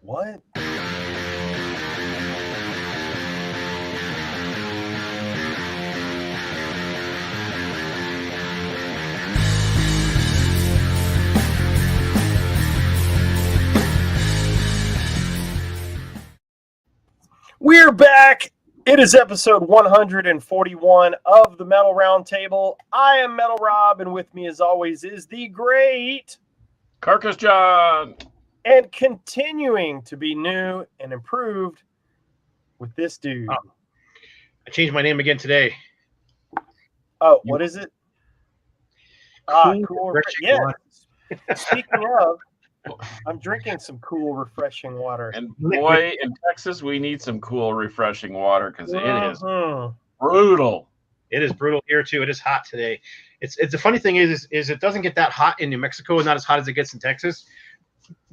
What? We're back. It is episode 141 of the Metal Roundtable. I am Metal Rob, and with me, as always, is the great Carcass John. And continuing to be new and improved with this dude. Oh, I changed my name again today. Oh, what is it? Cool. Yeah. Speaking of, I'm drinking some cool, refreshing water. And boy, in Texas, we need some cool, refreshing water because it is Mm-hmm. brutal. It is brutal here too. It is hot today. It's the funny thing is it doesn't get that hot in New Mexico, and not as hot as it gets in Texas.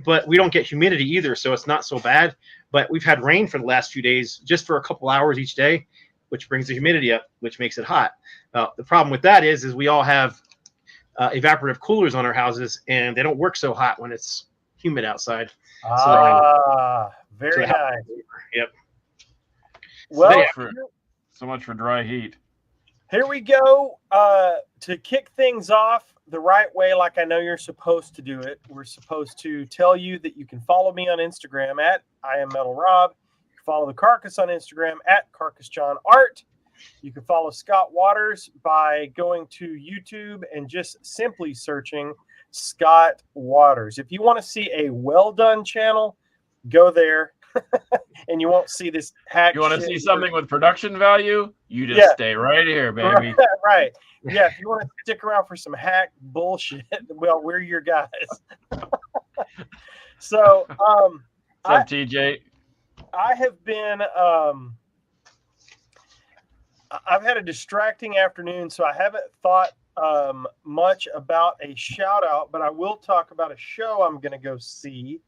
But we don't get humidity either, so it's not so bad. But we've had rain for the last few days, just for a couple hours each day, which brings the humidity up, which makes it hot. The problem with that is we all have evaporative coolers on our houses, and they don't work so hot when it's humid outside. Very nice. Yep. Well, So much for dry heat. Here we go. To kick things off the right way, like I know you're supposed to do it, we're supposed to tell you that you can follow me on Instagram at I am Metal Rob. You can follow the Carcass on Instagram at Carcass John Art. You can follow Scott Waters by going to YouTube and just simply searching Scott Waters. If you want to see a well done channel, go there. And you won't see this hack. You want to see something with production value? You just stay right here, baby. Right. Yeah, if you want to stick around for some hack bullshit, well, we're your guys. So, what's up, TJ? I have been, I've had a distracting afternoon, so I haven't thought much about a shout out, but I will talk about a show I'm going to go see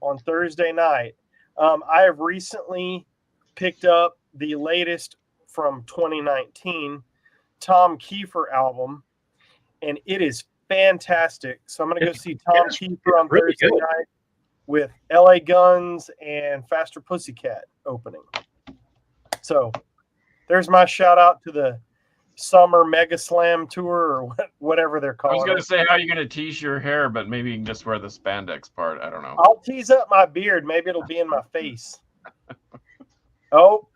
on Thursday night. I have recently picked up the latest from 2019 Tom Kiefer album, and it is fantastic. So I'm going to go see Tom Kiefer on Thursday night with LA Guns and Faster Pussycat opening. So there's my shout out to the Summer Mega Slam Tour, or whatever they're calling it. I was going to say, how are you going to tease your hair, but maybe you can just wear the spandex part. I don't know. I'll tease up my beard. Maybe it'll be in my face. Oh.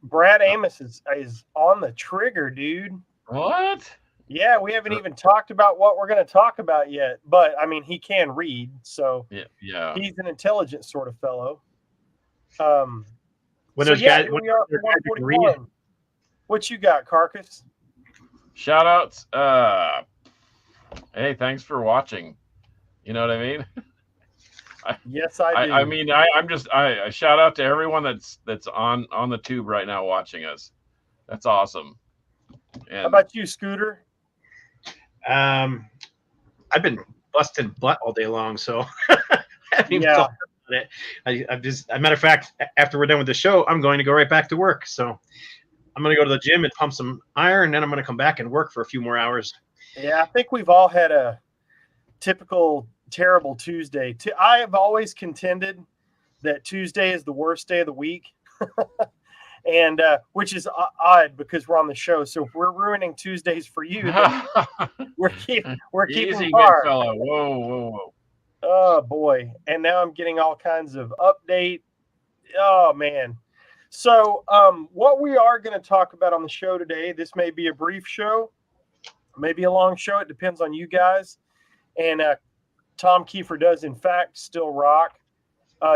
Brad Amos is on the trigger, dude. What? Yeah, we haven't even talked about what we're going to talk about yet. But, I mean, he can read, so yeah. He's an intelligent sort of fellow. When those guys, we are 141. What you got, Carcass? Shout outs. Hey, thanks for watching. You know what I mean? Yes, I do. I mean, I shout out to everyone that's on the tube right now watching us. That's awesome. And how about you, Scooter? I've been busting butt all day long, so I haven't even thought about it. As a matter of fact, after we're done with the show, I'm going to go right back to work. So I'm going to go to the gym and pump some iron, and then I'm going to come back and work for a few more hours. Yeah, I think we've all had a typical terrible Tuesday. I have always contended that Tuesday is the worst day of the week, and which is odd because we're on the show. So if we're ruining Tuesdays for you, we're keeping easy, hard. good fella. Whoa. Oh boy! And now I'm getting all kinds of update. Oh man! So what we are going to talk about on the show today, this may be a brief show, maybe a long show. It depends on you guys. And Tom Kiefer does, in fact, still rock.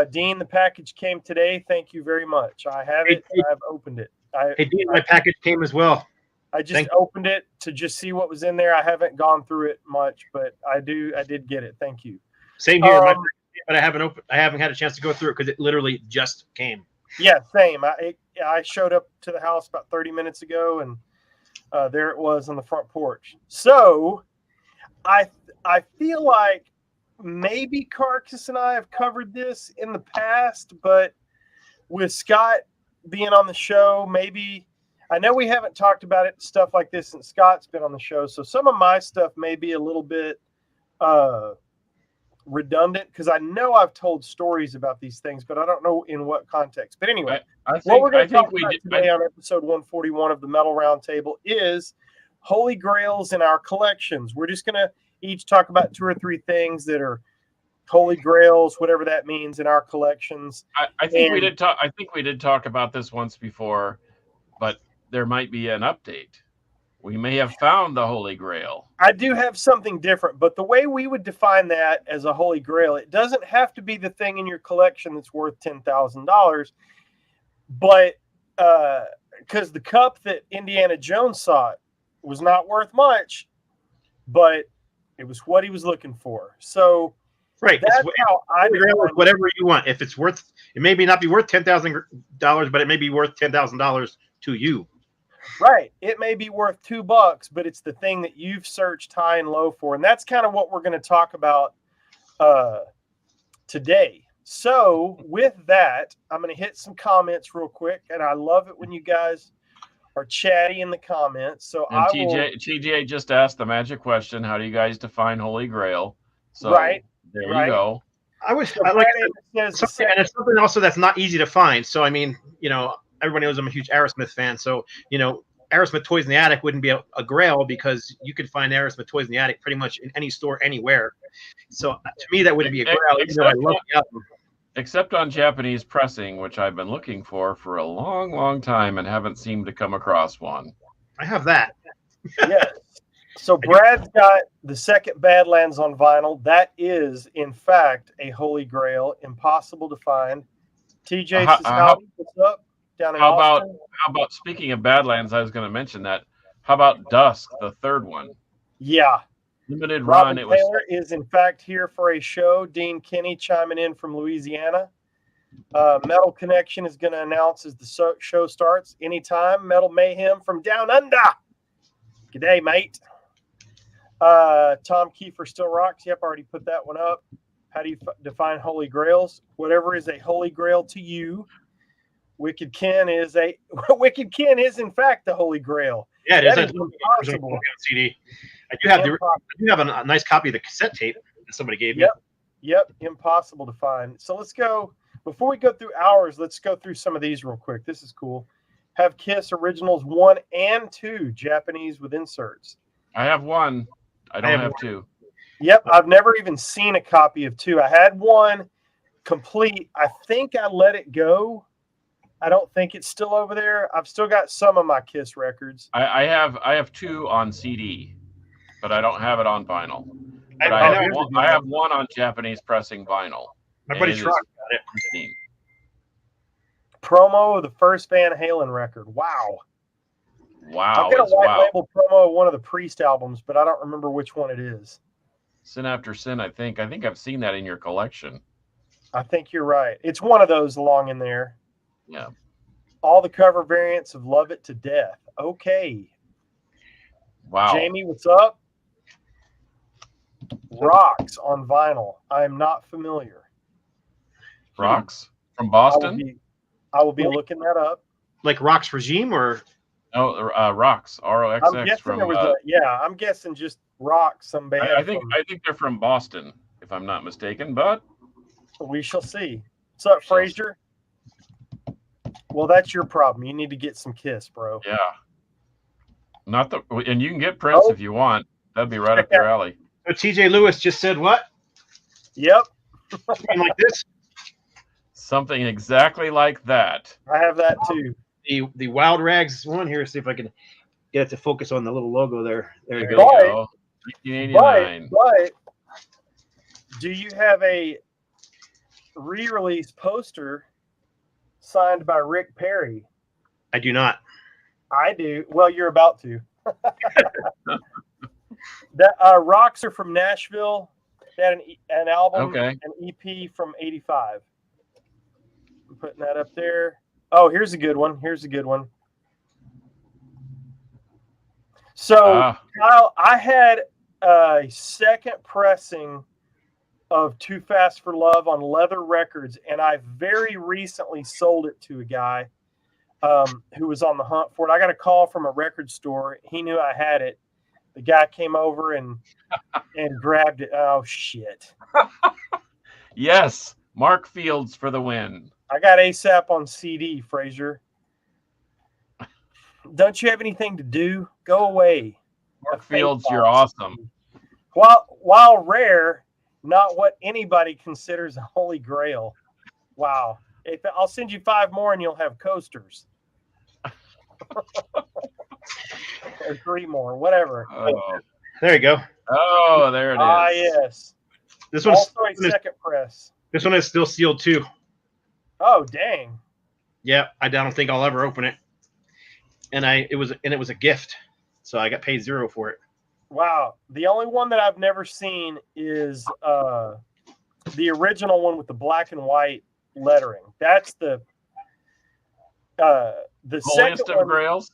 Dean, the package came today. Thank you very much. I have it. I've opened it. Hey, Dean, my package came as well. I just opened it to just see what was in there. I haven't gone through it much, but I did get it. Thank you. Same here. But I haven't had a chance to go through it because it literally just came. Yeah, same. I showed up to the house about 30 minutes ago, and there it was on the front porch. So I feel like maybe Carcass and I have covered this in the past, but with Scott being on the show, maybe I know we haven't talked about it, stuff like this, since Scott's been on the show. So some of my stuff may be a little bit redundant because I know I've told stories about these things, but I don't know in what context. But anyway, I what we're going to talk we about did, today on episode 141 of the Metal Roundtable is Holy Grails in our collections. We're just going to each talk about 2 or 3 things that are Holy Grails, whatever that means, in our collections. I think we did talk. I think we did talk about this once before, but there might be an update. We may have found the Holy Grail. I do have something different, but the way we would define that as a Holy Grail, it doesn't have to be the thing in your collection that's worth $10,000, but because the cup that Indiana Jones sought was not worth much, but it was what he was looking for. So right, that's how I define whatever you want. If it's worth, it may not be worth $10,000, but it may be worth $10,000 to you. Right. It may be worth $2, but it's the thing that you've searched high and low for. And that's kind of what we're going to talk about today. So with that, I'm going to hit some comments real quick. And I love it when you guys are chatty in the comments. So and TJ just asked the magic question. How do you guys define Holy Grail? So there you go. I like something, and it's something also that's not easy to find. So, I mean, everybody knows I'm a huge Aerosmith fan. So, Aerosmith Toys in the Attic wouldn't be a grail because you could find Aerosmith Toys in the Attic pretty much in any store anywhere. So, to me, that wouldn't be a grail. Even though I love the album. Except on Japanese pressing, which I've been looking for a long, long time and haven't seemed to come across one. I have that. Yes. So Brad's got the second Badlands on vinyl. That is, in fact, a Holy Grail, impossible to find. TJ says, what's up? Down in Austin. How about speaking of Badlands? I was going to mention that. How about Dusk, the third one? Yeah. Limited Robin run. Taylor is in fact here for a show. Dean Kinney chiming in from Louisiana. Metal Connection is going to announce as the show starts anytime. Metal Mayhem from down under. G'day, mate. Tom Kiefer still rocks. Yep, already put that one up. How do you define Holy Grails? Whatever is a Holy Grail to you. Wicked Ken is in fact the Holy Grail. Yeah, it is impossible. CD. I do have a nice copy of the cassette tape that somebody gave me. Yep, impossible to find. So let's go. Before we go through ours, let's go through some of these real quick. This is cool. Have Kiss Originals 1 and 2, Japanese with inserts. I have 1. I don't have 2. Yep, I've never even seen a copy of 2. I had 1 complete. I think I let it go. I don't think it's still over there. I've still got some of my Kiss records. I have 2 on CD, but I don't have it on vinyl. But I have 1 on Japanese pressing vinyl. My buddy Truck got it. Promo of the first Van Halen record. Wow. Wow. I've got a white label promo of one of the Priest albums, but I don't remember which one it is. Sin After Sin, I think. I think I've seen that in your collection. I think you're right. It's one of those along in there. Yeah. All the cover variants of Love It to Death. Okay. Wow. Jamie, what's up? Rocks on vinyl. I'm not familiar. Rocks from Boston? I will be looking that up. Like Rocks Regime or? No, Rocks. ROXX from. I'm guessing just Rocks, some band. I think they're from Boston, if I'm not mistaken, but we shall see. What's up, Frazier? Well, that's your problem. You need to get some Kiss, bro. Yeah. And you can get Prince if you want. That'd be right up your alley. So TJ Lewis just said what? Yep. Something like this? Something exactly like that. I have that too. The Wild Rags one here. See if I can get it to focus on the little logo there. There you go. 1989. But do you have a re-release poster signed by Rick Perry? I do not. I do. Well, you're about to. That Rocks are from Nashville. They had an album, an EP from '85. I'm putting that up there. Oh, here's a good one. So, Kyle, I had a second pressing of Too Fast for Love on Leather Records, and I very recently sold it to a guy who was on the hunt for it. I got a call from a record store. He knew I had it. The guy came over and grabbed it. Oh, shit. Yes, Mark Fields for the win. I got ASAP on CD, Fraser. Don't you have anything to do? Go away. Mark A fake Fields, you're box. awesome. While rare, not what anybody considers a holy grail. Wow. I'll send you 5 more and you'll have coasters. Or 3 more, whatever. Oh, There you go. oh, there it is. Ah, yes. This one's Also a second press. this one is still sealed too. Oh, dang. Yeah, I don't think I'll ever open it. And it was a gift, so I got paid 0 for it. Wow. The only one that I've never seen is the original one with the black and white lettering. That's the Holiest second of one. grails.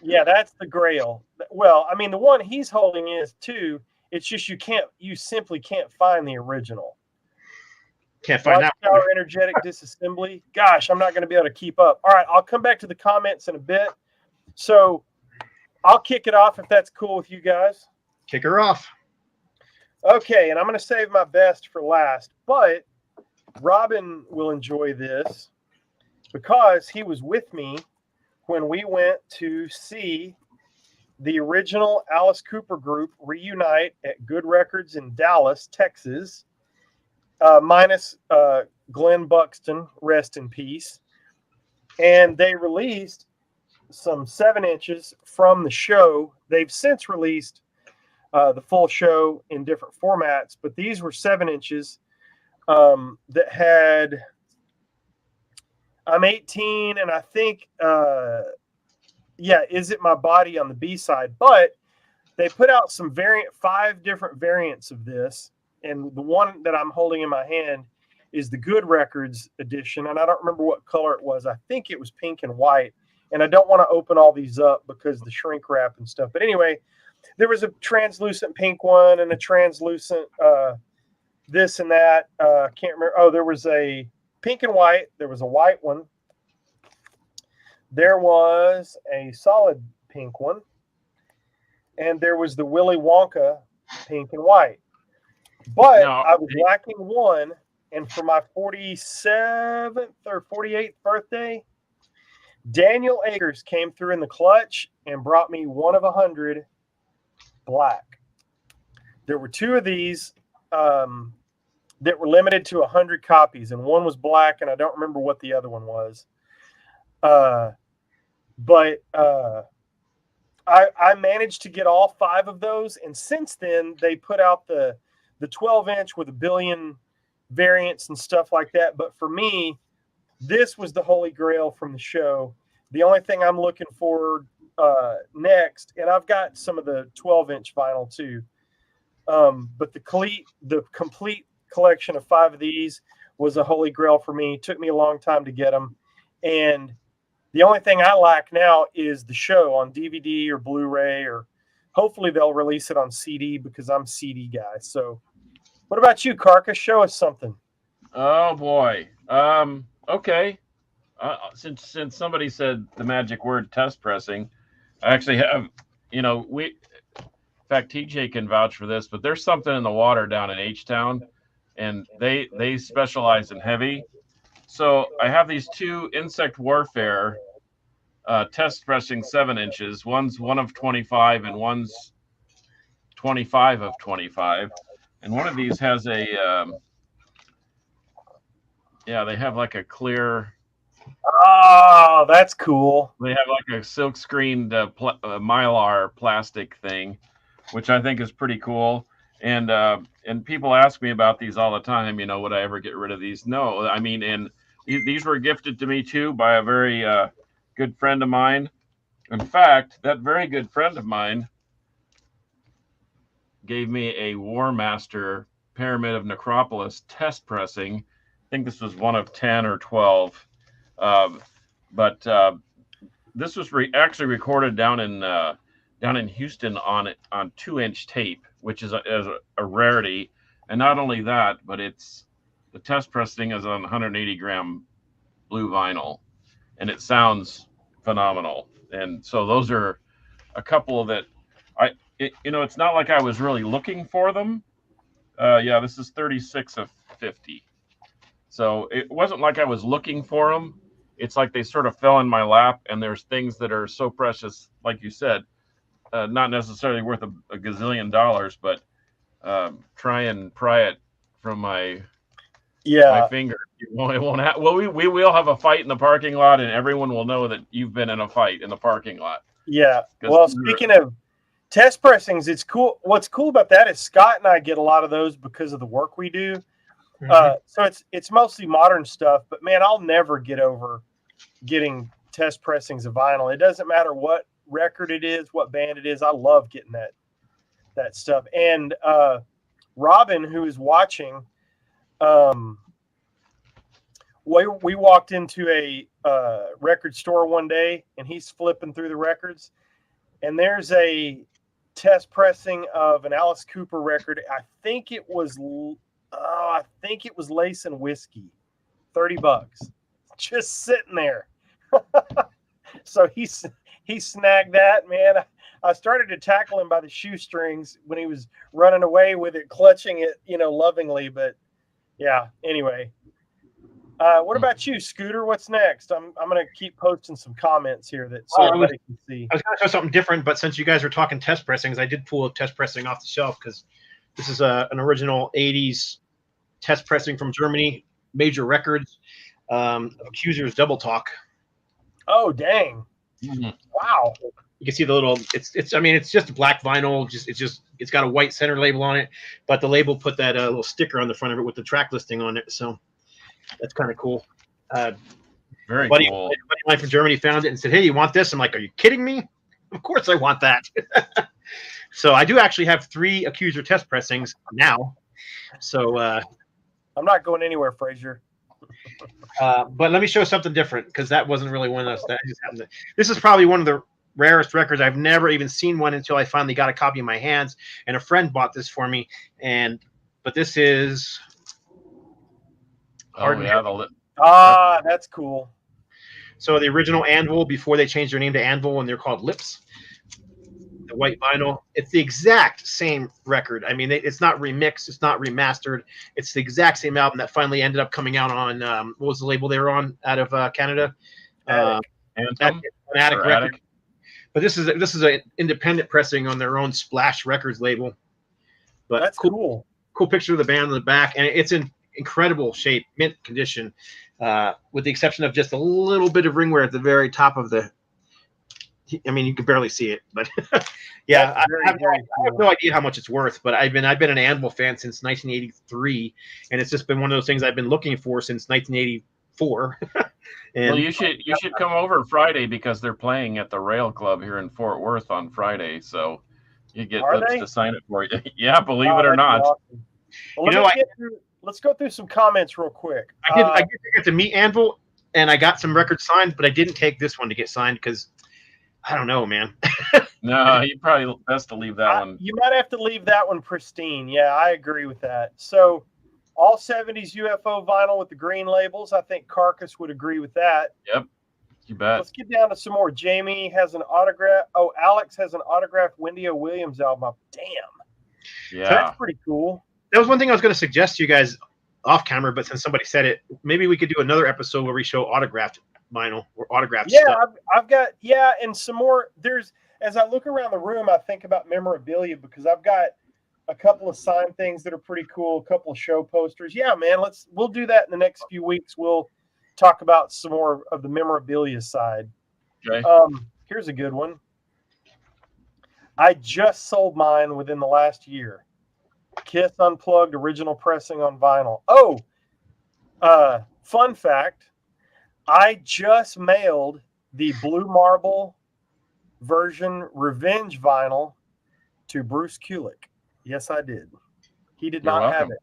Yeah, that's the Grail. Well, I mean, the one he's holding is too. It's just you simply can't find the original. Can't find Watch out. power energetic disassembly. Gosh, I'm not going to be able to keep up. All right, I'll come back to the comments in a bit. So I'll kick it off if that's cool with you guys. Kick her off. Okay, and I'm going to save my best for last, but Robin will enjoy this because he was with me when we went to see the original Alice Cooper group reunite at Good Records in Dallas, Texas, minus Glenn Buxton, rest in peace. And they released some 7 inches from the show. They've since released the full show in different formats, but these were 7 inches that had I'm 18, and I think, Is It My Body on the B side. But they put out 5 different variants of this, and the one that I'm holding in my hand is the Good Records edition, and I don't remember what color it was. I think it was pink and white, and I don't want to open all these up because the shrink wrap and stuff. But anyway, there was a translucent pink one and a translucent this and that. Can't remember. Oh, there was a pink and white. There was a white one. There was a solid pink one. And there was the Willy Wonka pink and white. But I was lacking one. And for my 47th or 48th birthday, Daniel Akers came through in the clutch and brought me one of 100 black. There were 2 of these that were limited to 100 copies, and one was black, and I don't remember what the other one was. But I managed to get all 5 of those, and since then they put out the 12-inch with a billion variants and stuff like that. But for me, this was the holy grail from the show. The only thing I'm looking for next, and I've got some of the 12-inch vinyl too, but the complete collection of 5 of these was a holy grail for me. It took me a long time to get them, and the only thing I lack now is the show on DVD or Blu-ray, or hopefully they'll release it on CD because I'm a CD guy. So what about you, Carcass? Show us something. Oh boy. Okay. Since somebody said the magic word test pressing, I actually have, in fact, TJ can vouch for this, but there's something in the water down in H-Town, and they specialize in heavy. So I have these 2 Insect Warfare test pressing 7 inches. One's 1 of 25 and one's 25 of 25. And one of these has they have like a clear. Oh, that's cool. They have like a silk screened mylar plastic thing, which I think is pretty cool. And people ask me about these all the time. Would I ever get rid of these? No, I mean, and these were gifted to me too by a very good friend of mine. In fact, that very good friend of mine gave me a War Master Pyramid of Necropolis test pressing. I think this was 1 of 10 or 12. But this was actually recorded down in Houston on 2-inch tape, which is a rarity. And not only that, but the test pressing is on 180 gram blue vinyl, and it sounds phenomenal. And so those are a couple that it's not like I was really looking for them. This is 36 of $1.50. So it wasn't like I was looking for them. It's like they sort of fell in my lap, and there's things that are so precious, like you said, not necessarily worth a gazillion dollars, but try and pry it from my finger. It won't have. Well, we will have a fight in the parking lot, and everyone will know that you've been in a fight in the parking lot. Yeah. Well, speaking of test pressings, it's cool. What's cool about that is Scott and I get a lot of those because of the work we do. So it's mostly modern stuff, but man, I'll never get over getting test pressings of vinyl. It doesn't matter what record it is, what band it is. I love getting that stuff. And Robin, who is watching, we walked into a record store one day, and he's flipping through the records, and there's a test pressing of an Alice Cooper record. I think it was Lace and Whiskey, $30, just sitting there. So he snagged that, man. I started to tackle him by the shoestrings when he was running away with it, clutching it, lovingly. But yeah, anyway. What about you, Scooter? What's next? I'm going to keep posting some comments here so everybody can see. I was going to show something different, but since you guys are talking test pressings, I did pull a test pressing off the shelf because this is an original 80s test pressing from Germany, Major Records, Accuser's Double Talk. Oh, dang. Mm-hmm. Wow. You can see the little, it's just black vinyl. It's got a white center label on it, but the label put that little sticker on the front of it with the track listing on it. So that's kind of cool. Very cool. A buddy of mine from Germany found it and said, "Hey, you want this?" I'm like, "Are you kidding me? Of course I want that." So I do actually have 3 Accuser test pressings now. So I'm not going anywhere, Frazier. But let me show something different, because that wasn't really one of those that just happened. This is probably one of the rarest records. I've never even seen one until I finally got a copy in my hands, and a friend bought this for me. But this is that's cool. So the original Anvil, before they changed their name to Anvil, and they're called Lips. The white vinyl. It's the exact same record. I mean, it's not remixed. It's not remastered. It's the exact same album that finally ended up coming out on, what was the label they were on out of Canada? Anthem? Attic record. But this is an independent pressing on their own Splash Records label. But that's cool. Cool picture of the band on the back, and it's in incredible shape, mint condition, with the exception of just a little bit of ringwear at the very top of the. I mean, you can barely see it, but yeah, I have no idea how much it's worth. But I've been an Anvil fan since 1983, and it's just been one of those things I've been looking for since 1984. And well, you should come over Friday, because they're playing at the Rail Club here in Fort Worth on Friday, so you get Lips to sign it for you. Yeah, believe it or not. Awesome. Well, let's go through some comments real quick. I did get to meet Anvil, and I got some records signed, but I didn't take this one to get signed because I don't know, man. No, you probably best to leave that one. You might have to leave that one pristine. Yeah, I agree with that. So all 70s UFO vinyl with the green labels. I think Carcass would agree with that. Yep, you bet. Let's get down to some more. Jamie has an autograph. Oh, Alex has an autographed Wendy O. Williams album. Damn. Yeah. So that's pretty cool. That was one thing I was going to suggest to you guys off camera, but since somebody said it, maybe we could do another episode where we show autographed vinyl or autographed stuff. I've got, and some more. As I look around the room, I think about memorabilia, because I've got a couple of signed things that are pretty cool, a couple of show posters. Yeah, man, we'll do that in the next few weeks. We'll talk about some more of the memorabilia side. Okay. Here's a good one. I just sold mine within the last year. Kiss Unplugged original pressing on vinyl. Oh, fun fact. I just mailed the Blue Marble version Revenge vinyl to Bruce Kulick. Yes, I did. He did not have it,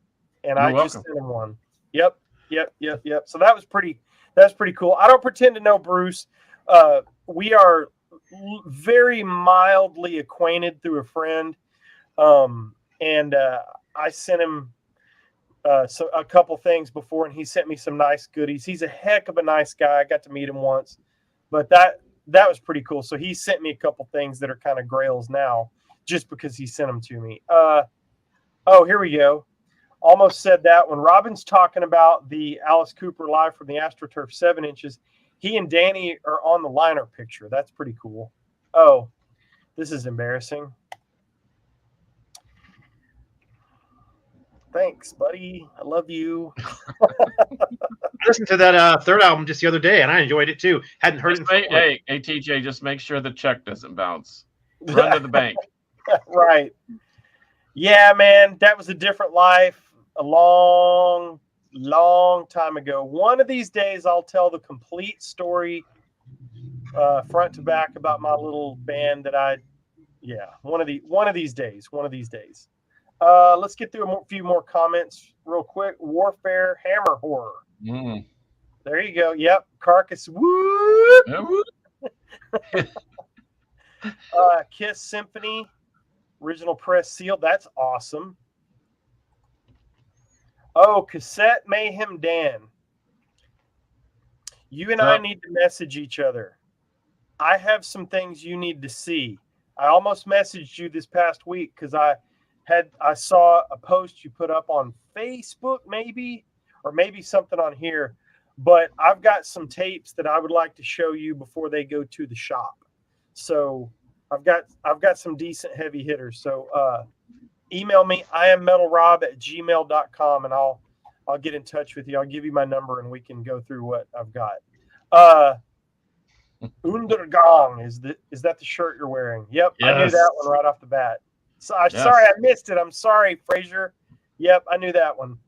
and I just sent him one. Yep. So that's pretty cool. I don't pretend to know Bruce. We are very mildly acquainted through a friend, and I sent him a couple things before, and he sent me some nice goodies. He's a heck of a nice guy. I got to meet him once, but that was pretty cool. So he sent me a couple things that are kind of grails now, just because he sent them to me. Here we go. almost said that when Robin's talking about the Alice Cooper live from the AstroTurf 7 inches. He and Danny are on the liner picture. That's pretty cool. Oh, this is embarrassing. Thanks, buddy. I love you. I listened to that third album just the other day, and I enjoyed it too. Hadn't heard it. Hey, TJ, just make sure the check doesn't bounce. Run to the bank. Right. Yeah, man, that was a different life. A long time ago. One of these days, I'll tell the complete story, front to back, about my little band that one of these days. Let's get through a few more comments real quick. Warfare Hammer Horror. There you go. Yep. Carcass. Woo! Kiss Symphony. Original press seal. That's awesome. Oh, Cassette Mayhem Dan. You and I need to message each other. I have some things you need to see. I almost messaged you this past week because I saw a post you put up on Facebook, maybe something on here. But I've got some tapes that I would like to show you before they go to the shop. So I've got some decent heavy hitters. So email me, iammetalrob@gmail.com, and I'll get in touch with you. I'll give you my number and we can go through what I've got. Undergang, is that the shirt you're wearing? Yep, yes. I knew that one right off the bat. So sorry I missed it. I'm sorry, Frazier. Yep, I knew that one.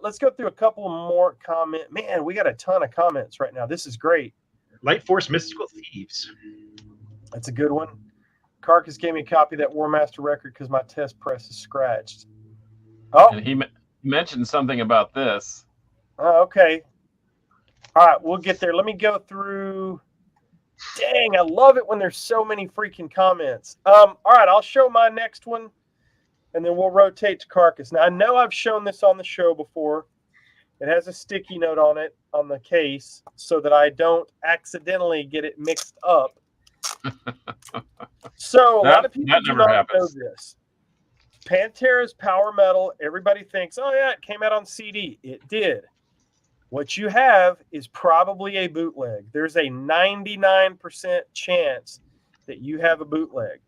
Let's go through a couple more comments. Man, we got a ton of comments right now. This is great. Light Force Mystical Thieves. That's a good one. Carcass gave me a copy of that War Master record because my test press is scratched. Oh, and he mentioned something about this. Okay. All right, we'll get there. Let me go through. Dang, I love it when there's so many freaking comments. All right, I'll show my next one, and then we'll rotate to Carcass. Now, I know I've shown this on the show before. It has a sticky note on it on the case so that I don't accidentally get it mixed up. So a lot of people do not know this. Pantera's power metal, everybody thinks, oh yeah, it came out on CD. It did. What you have is probably a bootleg. There's a 99% chance that you have a bootleg.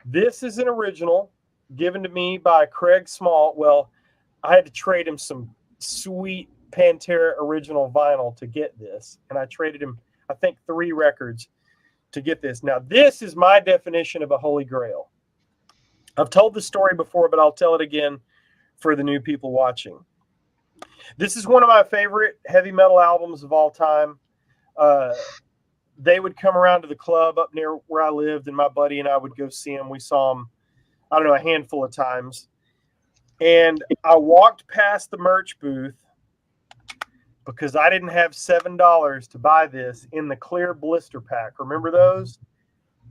This is an original given to me by Craig Small. Well, I had to trade him some sweet Pantera original vinyl to get this, and I traded him, I think, 3 records to get this. Now, this is my definition of a holy grail. I've told the story before, but I'll tell it again for the new people watching. This is one of my favorite heavy metal albums of all time. They would come around to the club up near where I lived, and my buddy and I would go see them. We saw them, I don't know, a handful of times. And I walked past the merch booth because I didn't have $7 to buy this in the clear blister pack. Remember those?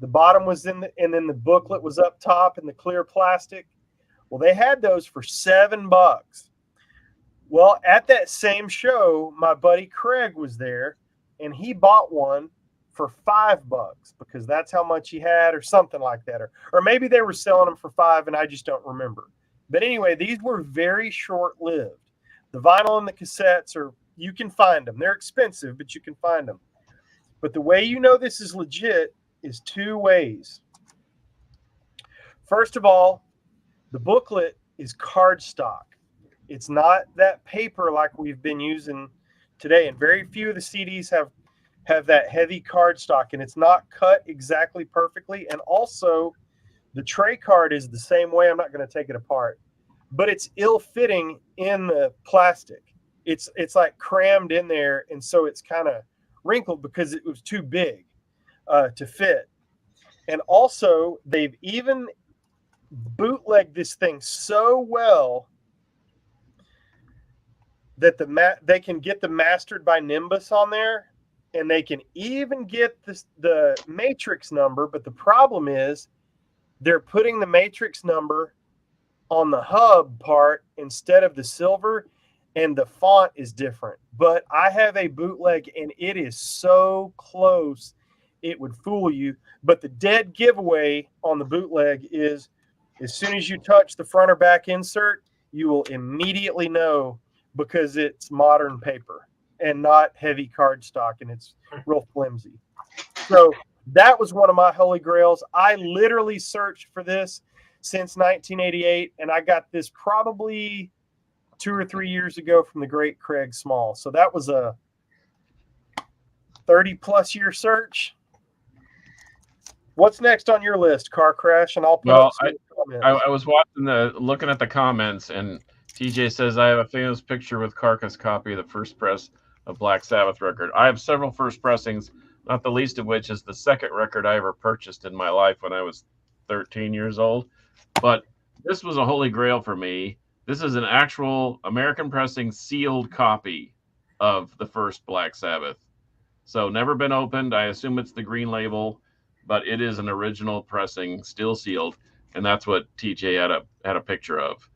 The bottom was and then the booklet was up top in the clear plastic. Well, they had those for $7. Well, at that same show, my buddy Craig was there, and he bought one for $5 because that's how much he had, or something like that. Or maybe they were selling them for $5 and I just don't remember. But anyway, these were very short-lived. The vinyl and the cassettes you can find them. They're expensive, but you can find them. But the way you know this is legit is 2 ways. First of all, the booklet is cardstock. It's not that paper like we've been using today. And very few of the CDs have that heavy cardstock, and it's not cut exactly perfectly. And also, the tray card is the same way. I'm not going to take it apart. But it's ill-fitting in the plastic. It's like crammed in there, and so it's kind of wrinkled because it was too big to fit. And also, they've even bootlegged this thing so well that they can get the Mastered by Nimbus on there, and they can even get the matrix number. But the problem is they're putting the matrix number on the hub part instead of the silver, and the font is different. But I have a bootleg, and it is so close it would fool you. But the dead giveaway on the bootleg is as soon as you touch the front or back insert, you will immediately know because it's modern paper and not heavy cardstock, and it's real flimsy. So that was one of my holy grails. I literally searched for this since 1988, and I got this probably 2 or 3 years ago from the great Craig Small. So that was a 30-plus year search. What's next on your list? Car crash, and I'll put up some comments. I was looking at the comments, and TJ says, I have a famous picture with Carcass copy of the first press of Black Sabbath record. I have several first pressings, not the least of which is the second record I ever purchased in my life when I was 13 years old. But this was a holy grail for me. This is an actual American pressing sealed copy of the first Black Sabbath. So never been opened. I assume it's the green label, but it is an original pressing, still sealed, and that's what TJ had a picture of.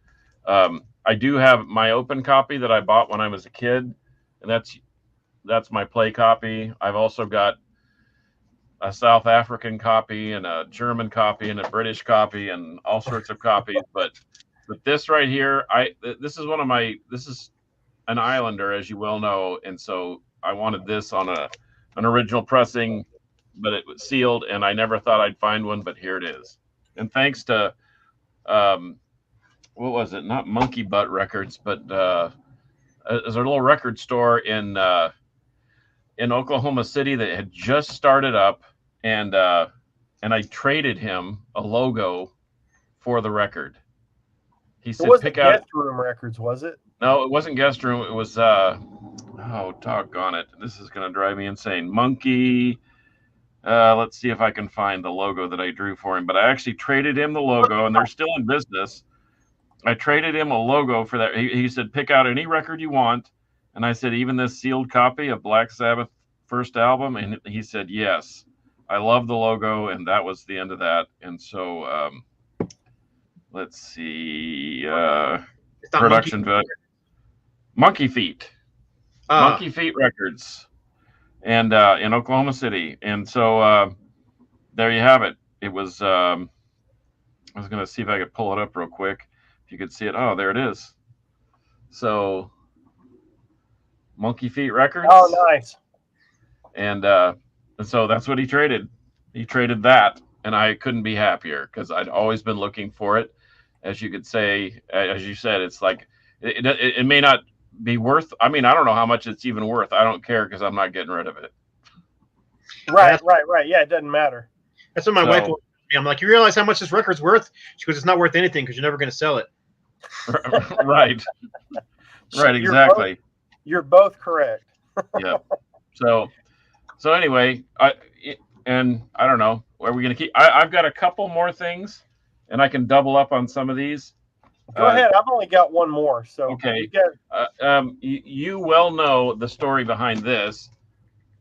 I do have my open copy that I bought when I was a kid, and that's my play copy. I've also got a South African copy and a German copy and a British copy and all sorts of copies. But this right here, this is an Islander, as you well know, and so I wanted this on an original pressing, but it was sealed, and I never thought I'd find one, but here it is. And thanks to what was it? Not Monkey Butt Records, but there's a little record store in Oklahoma City that had just started up, and I traded him a logo for the record. He said, it wasn't "Pick out Guest Room Records, was it?" No, it wasn't Guest Room. It was oh, doggone it! This is gonna drive me insane. Monkey. Let's see if I can find the logo that I drew for him. But I actually traded him the logo, and they're still in business. I traded him a logo for that. He said, pick out any record you want. And I said, even this sealed copy of Black Sabbath first album? And he said, yes. I love the logo, and that was the end of that. And so let's see. Production Monkey Feet. Monkey Feet Records. And in Oklahoma City. And so there you have it. It was I was going to see if I could pull it up real quick. If you could see it. Oh, there it is. So Monkey Feet Records. Oh, nice. And so that's what he traded. He traded that, and I couldn't be happier because I'd always been looking for it. As you could say, as you said, it's like it may not be worth. I mean, I don't know how much it's even worth. I don't care because I'm not getting rid of it. Right. Yeah, it doesn't matter. That's what my wife told me. I'm like, you realize how much this record's worth? She goes, it's not worth anything because you're never going to sell it. Right. Right. Exactly. You're both correct. Yeah. So anyway, I don't know. Are we going to keep? I've got a couple more things, and I can double up on some of these. Go ahead. I've only got one more. So okay. You well know the story behind this.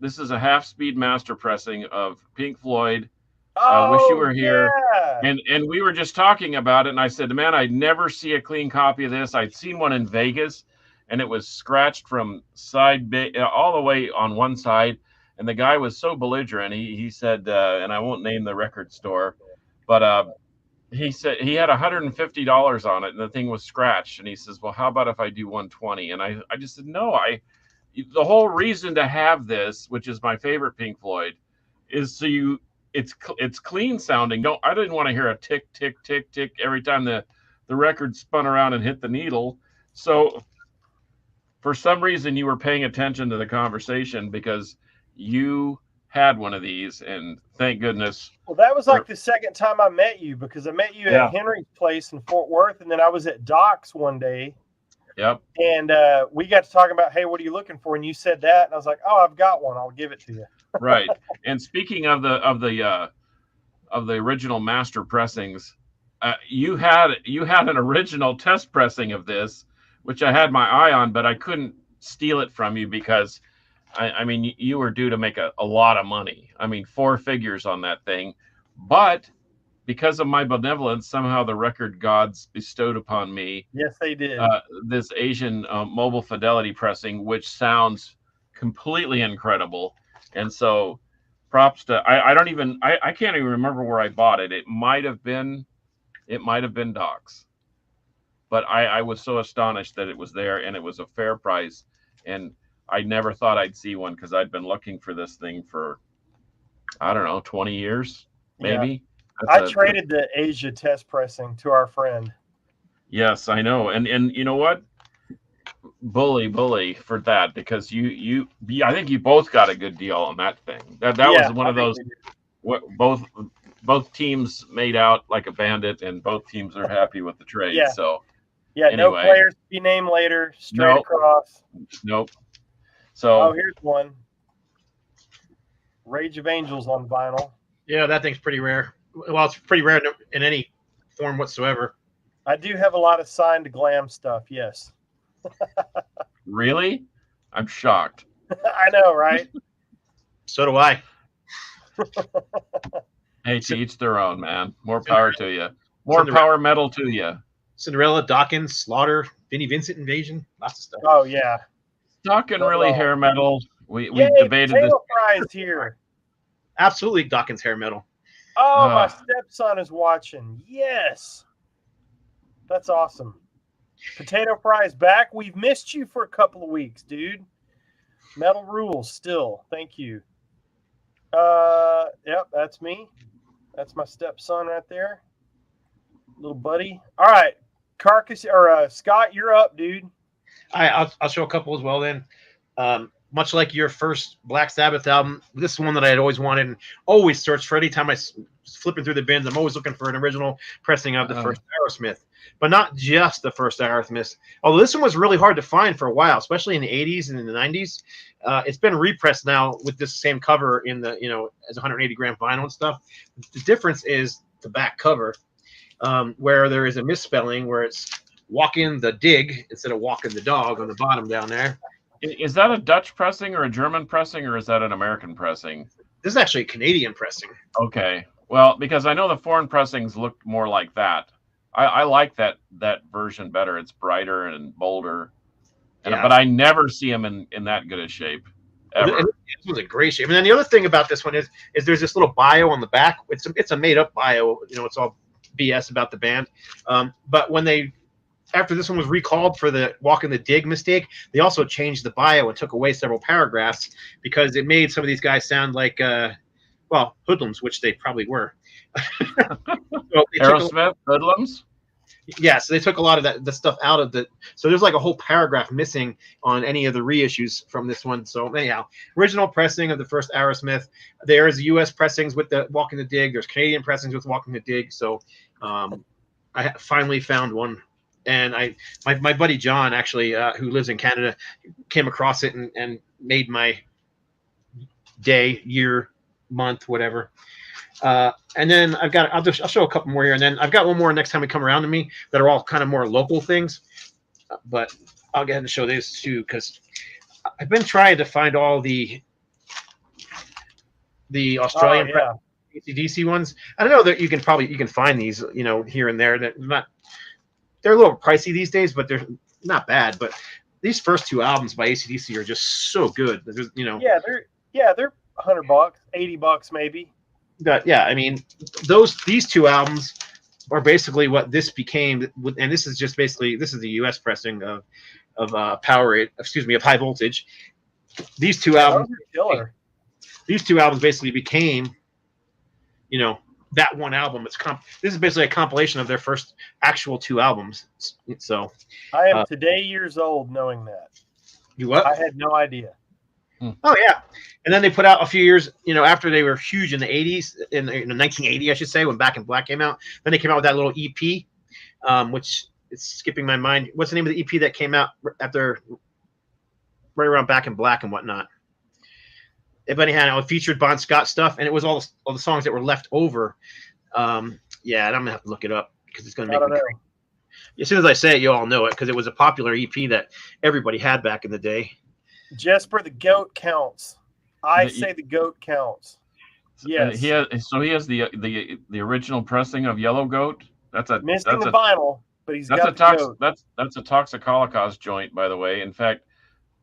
This is a half-speed master pressing of Pink Floyd. Wish You Were Here. Yeah. And we were just talking about it, and I said, man, I'd never see a clean copy of this. I'd seen one in Vegas, and it was scratched from side all the way on one side. And the guy was so belligerent. He said, and I won't name the record store, but he said he had $150 on it, and the thing was scratched. And he says, well, how about if I do 120? And I just said, no, the whole reason to have this, which is my favorite Pink Floyd, is so it's clean sounding. I didn't want to hear a tick, tick, tick, tick every time the record spun around and hit the needle. So for some reason you were paying attention to the conversation because you had one of these, and thank goodness. Well, that was like the second time I met you, because I met you at Henry's place in Fort Worth, and then I was at Doc's one day. Yep. And we got to talking about, hey, what are you looking for? And you said that, and I was like, oh, I've got one. I'll give it to you. Right. And speaking of the original master pressings, you had an original test pressing of this, which I had my eye on, but I couldn't steal it from you because I mean, you were due to make a lot of money. I mean, 4 figures on that thing. But because of my benevolence, somehow the record gods bestowed upon me. Yes, they did. This Asian mobile fidelity pressing, which sounds completely incredible. And so props to, I can't even remember where I bought it. It might have been Doc's. but I was so astonished that it was there and it was a fair price. And I never thought I'd see one because I'd been looking for this thing for, I don't know, 20 years, Yeah. maybe. I traded the Asia test pressing to our friend. Yes, I know. And you know what? Bully for that, because I think you both got a good deal on that thing. That was one of those both teams made out like a bandit, and both teams are happy with the trade. Yeah. So yeah, anyway. No players to be named later, straight across. Nope. So here's one. Rage of Angels on vinyl. Yeah, that thing's pretty rare. Well, it's pretty rare in any form whatsoever. I do have a lot of signed glam stuff, yes. Really? I'm shocked. I know, right? So do I. Hey, to each their own, man. More power to you. More power metal to you. Cinderella, Dawkins, Slaughter, Vinnie Vincent Invasion, lots of stuff. Oh, yeah. Talking really hair metal. We debated this. Prize here. Absolutely Dawkins hair metal. Oh, my stepson is watching. Yes. That's awesome. Potato Fry's back. We've missed you for a couple of weeks, dude. Metal rules still. Thank you. Yep, that's me. That's my stepson right there. Little buddy. All right. Carcass or Scott, you're up, dude. I'll show a couple as well then. Much like your first Black Sabbath album, this is one that I had always wanted and always searched for. Anytime I was flipping through the bins, I'm always looking for an original pressing of the first Aerosmith, but not just the first Aerosmith. Although this one was really hard to find for a while, especially in the 80s and in the 90s. It's been repressed now with this same cover in the, as 180 gram vinyl and stuff. The difference is the back cover, where there is a misspelling where it's walking the dig instead of walking the dog on the bottom down there. Is that a Dutch pressing or a German pressing, or is that an American pressing? This is actually a Canadian pressing. Okay. Well, because I know the foreign pressings looked more like that. I like that version better. It's brighter and bolder. But I never see them in that good a shape, ever. This was a great shape. And then the other thing about this one is there's this little bio on the back. It's a made-up bio. It's all BS about the band. But when after this one was recalled for the Walk in the Dig mistake, they also changed the bio and took away several paragraphs because it made some of these guys sound like, hoodlums, which they probably were. Aerosmith hoodlums? Yeah, so they took a lot of the stuff out of so there's like a whole paragraph missing on any of the reissues from this one. So anyhow, original pressing of the first Aerosmith. There's U.S. pressings with the Walk in the Dig. There's Canadian pressings with Walk in the Dig. So I finally found one. And my buddy John, actually, who lives in Canada, came across it and made my day, year, month, whatever. And then I'll show a couple more here, and then I've got one more next time we come around to me that are all kind of more local things. But I'll go ahead and show these too because I've been trying to find all the Australian AC/DC ones. I don't know that you can find these here and there. They're a little pricey these days, but they're not bad. But these first two albums by AC/DC are just so good. Yeah, they're $100, $80 maybe. Yeah, I mean, these two albums are basically what this became, and this is just basically the U.S. pressing of High Voltage. These two albums, these two albums basically became, that one album. This is basically a compilation of their first actual two albums. So I am today years old knowing that. You what? I had no idea. Oh yeah, and then they put out a few years, after they were huge in the 80s, in 1980, I should say, when Back in Black came out. Then they came out with that little EP, which is skipping my mind. What's the name of the EP that came out right around Back in Black and whatnot? But anyhow, it featured Bon Scott stuff, and it was all the songs that were left over. And I'm gonna have to look it up because it's gonna make me crazy. As soon as I say it, you all know it because it was a popular EP that everybody had back in the day. Jesper, the goat counts. I say the goat counts. Yes. He has the original pressing of Yellow Goat. Missing the vinyl, but he's got the goat. That's a Toxic Holocaust joint, by the way. In fact,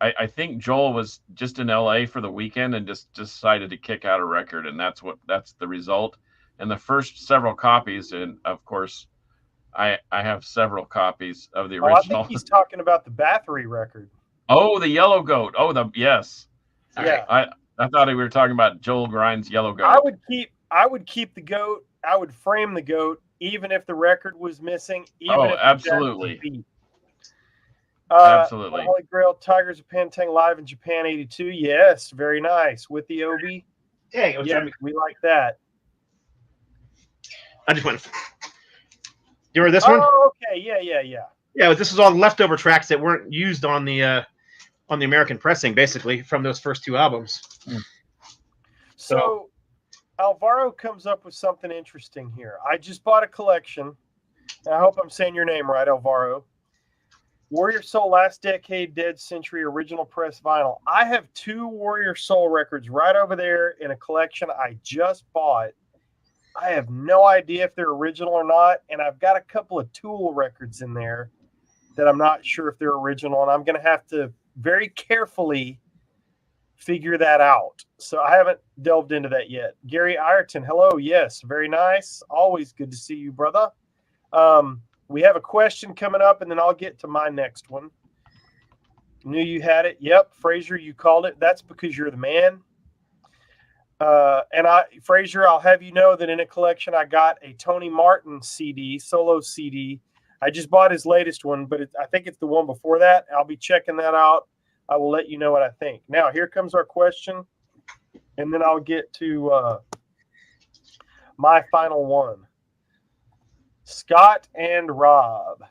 I think Joel was just in LA for the weekend and just decided to kick out a record, and that's the result. And the first several copies, and of course, I have several copies of the Oh, I original. think he's talking about the Bathory record. Oh, the Yellow Goat. Oh, yes. All Yeah. right. I thought we were talking about Joel Grind's Yellow Goat. I would keep the goat. I would frame the goat, even if the record was missing. Even Oh, if the absolutely. jacket was beat. Absolutely. Holy Grail Tigers of Pantang live in Japan '82. Yes, very nice with the Obi. Hey, Yeah, we like that. I just went. You remember this one? Oh, okay. Yeah. Yeah, this is all leftover tracks that weren't used on the American pressing, basically from those first two albums. So Alvaro comes up with something interesting here. I just bought a collection. I hope I'm saying your name right, Alvaro. Warrior Soul Last Decade Dead Century original press vinyl. I have 2 Warrior Soul records right over there in a collection I just bought. I have no idea if they're original or not, and I've got a couple of Tool records in there that I'm not sure if they're original, and I'm going to have to very carefully figure that out. So I haven't delved into that yet. Gary Ireton, hello. Yes, very nice. Always good to see you, brother. We have a question coming up, and then I'll get to my next one. Knew you had it. Yep, Fraser, you called it. That's because you're the man. Fraser, I'll have you know that in a collection I got a Tony Martin CD, solo CD. I just bought his latest one, but I think it's the one before that. I'll be checking that out. I will let you know what I think. Now, here comes our question, and then I'll get to my final one. Scott and Rob,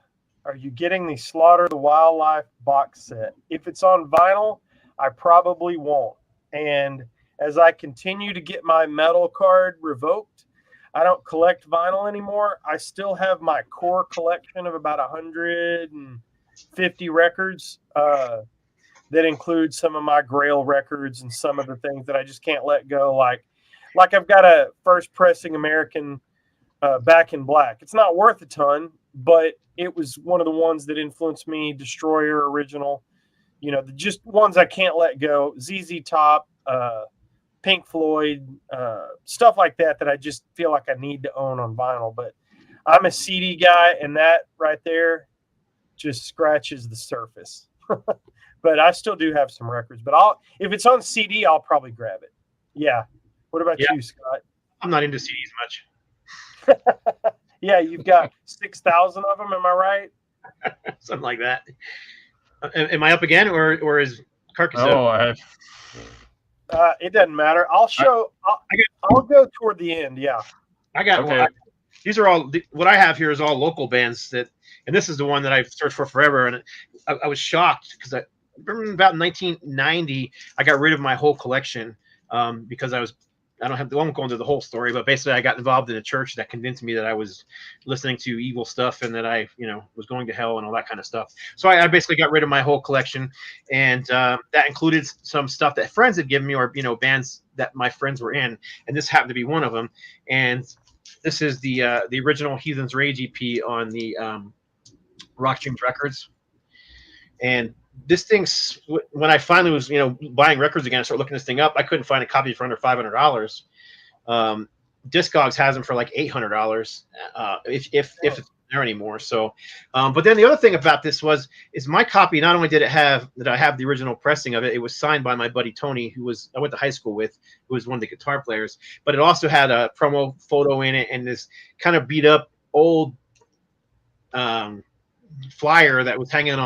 are you getting the Slaughter the Wildlife box set? If it's on vinyl, I probably won't. And as I continue to get my metal card revoked, I don't collect vinyl anymore. I still have my core collection of about 150 records that include some of my Grail records and some of the things that I just can't let go. Like I've got a first pressing American Back in Black. It's not worth a ton, but it was one of the ones that influenced me. Destroyer original, just ones I can't let go. ZZ Top, Pink Floyd, stuff like that I just feel like I need to own on vinyl. But I'm a CD guy, and that right there just scratches the surface. But I still do have some records. But if it's on CD, I'll probably grab it. Yeah. What about you, Scott? I'm not into CDs much. Yeah, you've got 6,000 of them. Am I right? Something like that. Am I up again, or is Carcass up? It doesn't matter. I'll go toward the end. Yeah. I got. Okay. Well, these are all. What I have here is all local bands and this is the one that I've searched for forever. And I was shocked because I remember about 1990, I got rid of my whole collection because I won't go into the whole story, but basically I got involved in a church that convinced me that I was listening to evil stuff and that I, was going to hell and all that kind of stuff. So I basically got rid of my whole collection, and that included some stuff that friends had given me, or bands that my friends were in, and this happened to be one of them. And this is the original Heathen's Rage EP on the Rock Streams Records. And this thing's, when I finally was, buying records again, I started looking this thing up. I couldn't find a copy for under $500. Discogs has them for like $800 if it's there anymore. So, but then the other thing about this is my copy. Not only did I have the original pressing of it, it was signed by my buddy Tony, I went to high school with, who was one of the guitar players. But it also had a promo photo in it and this kind of beat up old flyer that was hanging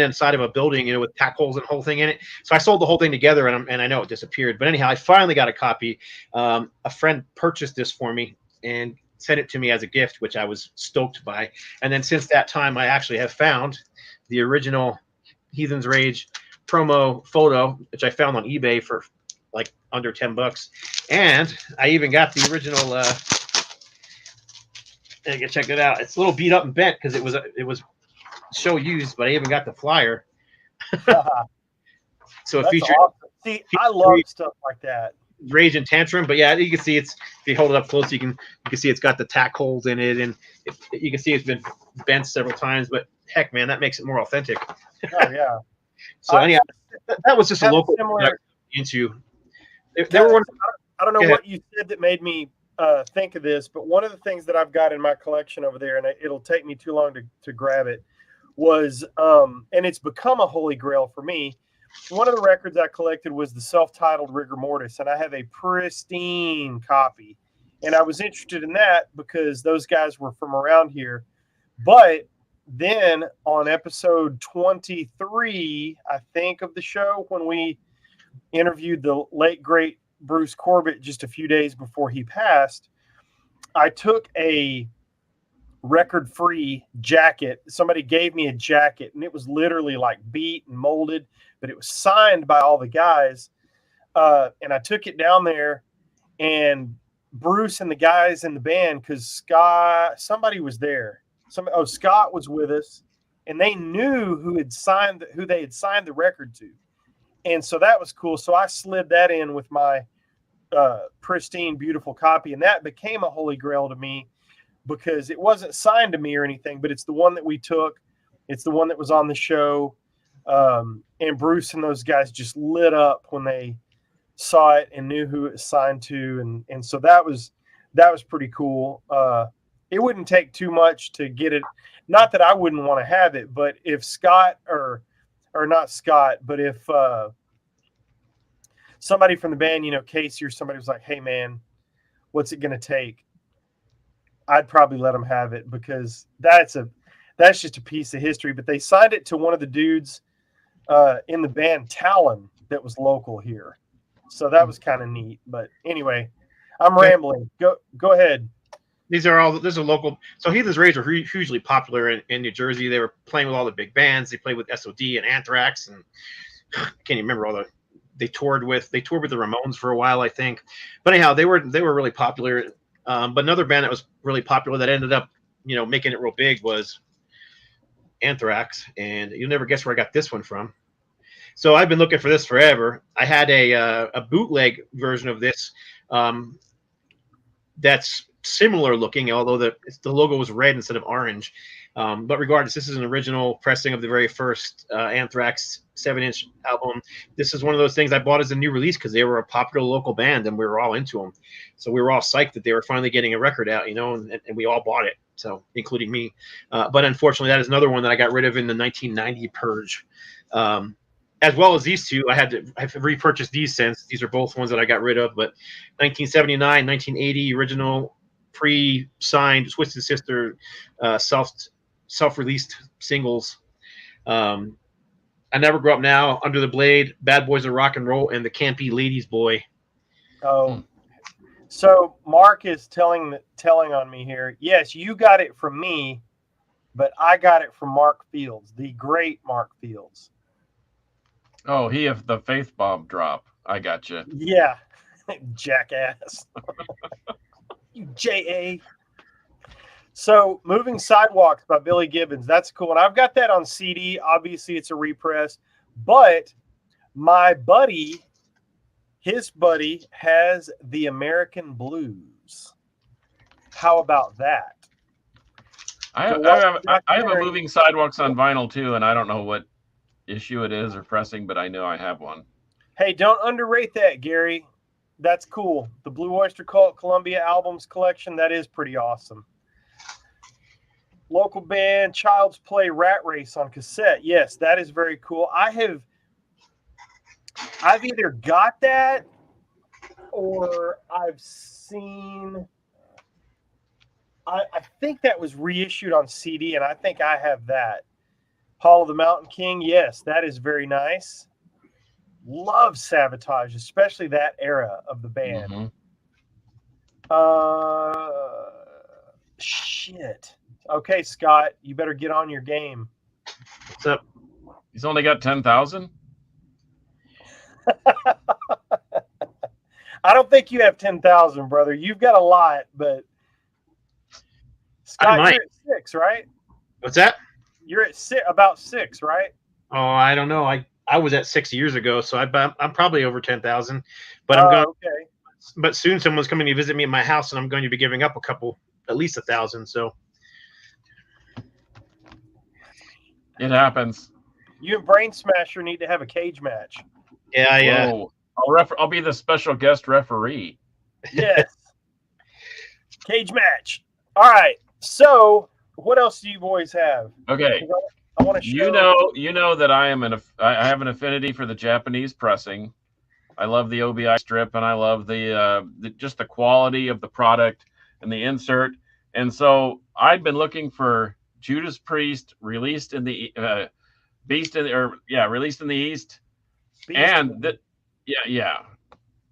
inside of a building, with tack holes and the whole thing in it. So I sold the whole thing together, and I know it disappeared. But anyhow, I finally got a copy. A friend purchased this for me and sent it to me as a gift, which I was stoked by. And then since that time, I actually have found the original Heathen's Rage promo photo, which I found on eBay for like under $10. And I even got the original. You can check it out. It's a little beat up and bent because it was show used, but I even got the flyer. So it features. Awesome. See, I love stuff like that. Rage and Tantrum, but yeah, you can see if you hold it up close, you can see it's got the tack holes in it, and you can see it's been bent several times. But heck, man, that makes it more authentic. Oh yeah. So anyhow, that was just a local similar into. I don't know what you said that made me think of this, but one of the things that I've got in my collection over there, and it'll take me too long to grab it, was, and it's become a holy grail for me. One of the records I collected was the self-titled Rigor Mortis, and I have a pristine copy. And I was interested in that because those guys were from around here. But then on episode 23, I think, of the show, when we interviewed the late, great Bruce Corbett just a few days before he passed, I took a record-free jacket. Somebody gave me a jacket, and it was literally like beat and molded, but it was signed by all the guys. And I took it down there, and Bruce and the guys in the band, because somebody was there. Scott was with us, and they knew who they had signed the record to. And so that was cool. So I slid that in with my pristine, beautiful copy, and that became a holy grail to me because it wasn't signed to me or anything, but it's the one that we took. It's the one that was on the show. And Bruce and those guys just lit up when they saw it and knew who it was signed to. And so that was pretty cool. It wouldn't take too much to get it. Not that I wouldn't want to have it, but if Scott or not Scott, but if somebody from the band, Casey or somebody was like, hey man, what's it going to take? I'd probably let them have it because that's just a piece of history. But they signed it to one of the dudes in the band Talon that was local here. So that was kind of neat. But anyway, I'm rambling. Go ahead. These are local. So Heathens Rage were hugely popular in New Jersey. They were playing with all the big bands. They played with SOD and Anthrax, and I can't even remember they toured with the Ramones for a while, I think. But anyhow, they were really popular. But another band that was really popular that ended up, making it real big was Anthrax. And you'll never guess where I got this one from. So I've been looking for this forever. I had a bootleg version of this that's similar looking, although the logo was red instead of orange. But regardless, this is an original pressing of the very first Anthrax 7-inch album. This is one of those things I bought as a new release because they were a popular local band and we were all into them. So we were all psyched that they were finally getting a record out, and we all bought it, so including me. But unfortunately, that is another one that I got rid of in the 1990 purge. As well as these two, I've repurchased these since. These are both ones that I got rid of. But 1979, 1980 original pre-signed Twisted Sister self-released singles. I Never Grow Up Now, Under the Blade, Bad Boys of Rock and Roll, and The Campy Ladies Boy. Oh, so Mark is telling on me here. Yes, you got it from me, but I got it from Mark Fields, the great Mark Fields. Oh, he of the Faith Bomb drop. I got you. Yeah, jackass. You J.A. So, Moving Sidewalks by Billy Gibbons. That's cool. And I've got that on CD. Obviously, it's a repress. But my buddy, his buddy, has the American Blues. How about that? I have a Moving Sidewalks on vinyl, too, and I don't know what issue it is or pressing, but I know I have one. Hey, don't underrate that, Gary. That's cool. The Blue Oyster Cult Columbia Albums Collection, that is pretty awesome. Local band Child's Play Rat Race on cassette. Yes, that is very cool. I've either got that or I've seen. I think that was reissued on CD, and I think I have that. Hall of the Mountain King. Yes, that is very nice. Love Sabotage, especially that era of the band. Mm-hmm. Shit. Okay, Scott, you better get on your game. What's up? He's only got 10,000? I don't think you have 10,000, brother. You've got a lot, but Scott, you're at 6, right? What's that? You're at about 6, right? Oh, I don't know. I was at 6 years ago, so I'm probably over 10,000. But I'm going. Okay. But soon someone's coming to visit me at my house, and I'm going to be giving up at least 1,000. So it happens. You and Brain Smasher need to have a cage match. Yeah. I'll be the special guest referee. Yes. Cage match. All right. So, what else do you boys have? Okay. I want to show. You know that I have an affinity for the Japanese pressing. I love the OBI strip, and I love just the quality of the product and the insert. And so I'd been looking for Judas Priest released in the released in the East, yeah.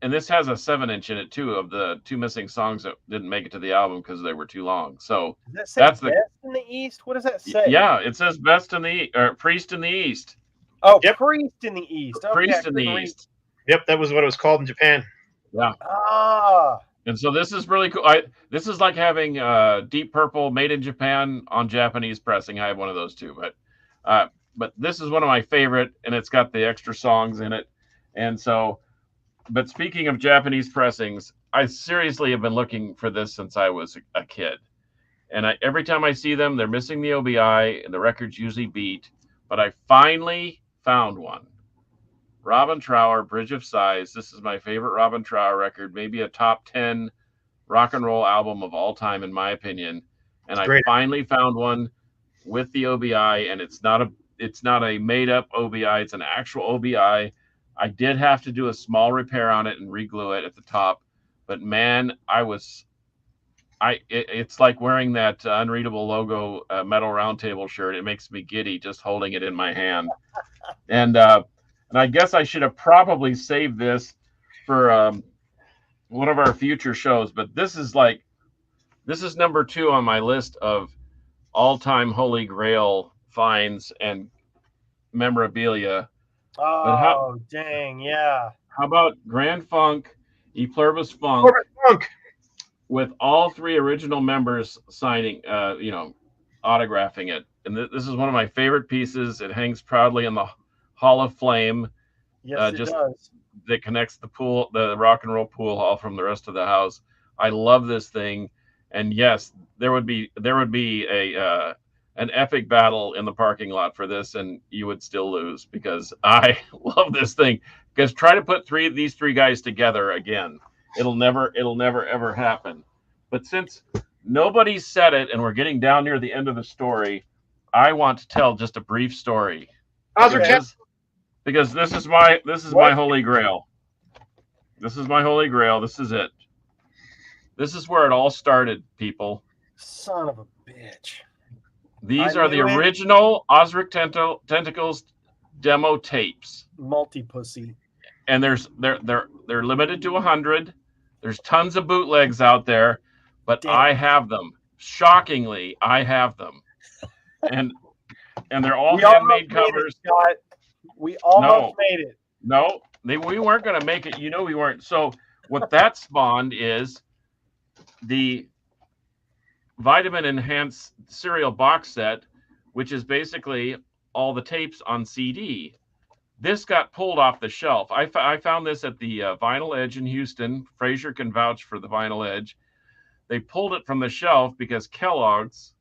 And this has a 7-inch in it too, of the 2 missing songs that didn't make it to the album because they were too long. So does that say best in the East? What does that say? Yeah, it says best in the Priest in the East. Oh, yep. Priest in the East. Okay, Priest in the East. Yep, that was what it was called in Japan. Yeah. Ah. And so this is really cool. This is like having Deep Purple made in Japan on Japanese pressing. I have one of those too, but this is one of my favorite, and it's got the extra songs in it. And so, but speaking of Japanese pressings, I seriously have been looking for this since I was a kid. And every time I see them, they're missing the OBI, and the record's usually beat. But I finally found one. Robin Trower, Bridge of Sighs. This is my favorite Robin Trower record, maybe a top 10 rock and roll album of all time, in my opinion. And I finally found one with the OBI, and it's not a made up OBI. It's an actual OBI. I did have to do a small repair on it and reglue it at the top, but man, it's like wearing that Unreadable Logo Metal Roundtable shirt. It makes me giddy just holding it in my hand. And I guess I should have probably saved this for one of our future shows, but this is number 2 on my list of all-time Holy Grail finds and memorabilia. Oh, dang, yeah. How about Grand Funk, E Pluribus Funk, with all 3 original members signing, autographing it. And this is one of my favorite pieces. It hangs proudly in the Hall of Flame. Yes, it does. That connects the rock and roll pool hall from the rest of the house. I love this thing. And yes, there would be an epic battle in the parking lot for this, and you would still lose because I love this thing. Because try to put these three guys together again, it'll never ever happen. But since nobody said it, and we're getting down near the end of the story, I want to tell just a brief story. Because this is my holy grail. This is my holy grail. This is it. This is where it all started, people. Son of a bitch. These are the original Osric Tentacles demo tapes. Multi-pussy. And they're limited to 100. There's tons of bootlegs out there, but damn. I have them. Shockingly, I have them. And they're all handmade covers. We almost made it. No, we weren't going to make it. You know we weren't. So what that spawned is the Vitamin Enhanced cereal box set, which is basically all the tapes on CD. This got pulled off the shelf. I found this at the Vinyl Edge in Houston. Fraser can vouch for the Vinyl Edge. They pulled it from the shelf because Kellogg's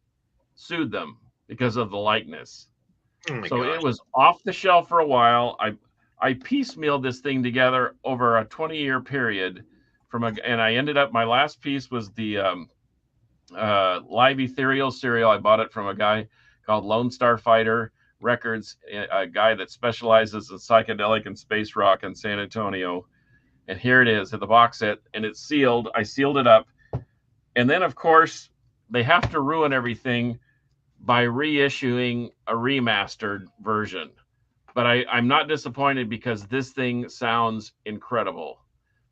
sued them because of the likeness. So it was off the shelf for a while. I piecemealed this thing together over a 20-year period and I ended up, my last piece was the Live Ethereal cereal. I bought it from a guy called Lone Star Fighter Records, a guy that specializes in psychedelic and space rock in San Antonio. And here it is at the box set, and it's sealed. I sealed it up. And then, of course, they have to ruin everything by reissuing a remastered version. But I'm not disappointed because this thing sounds incredible.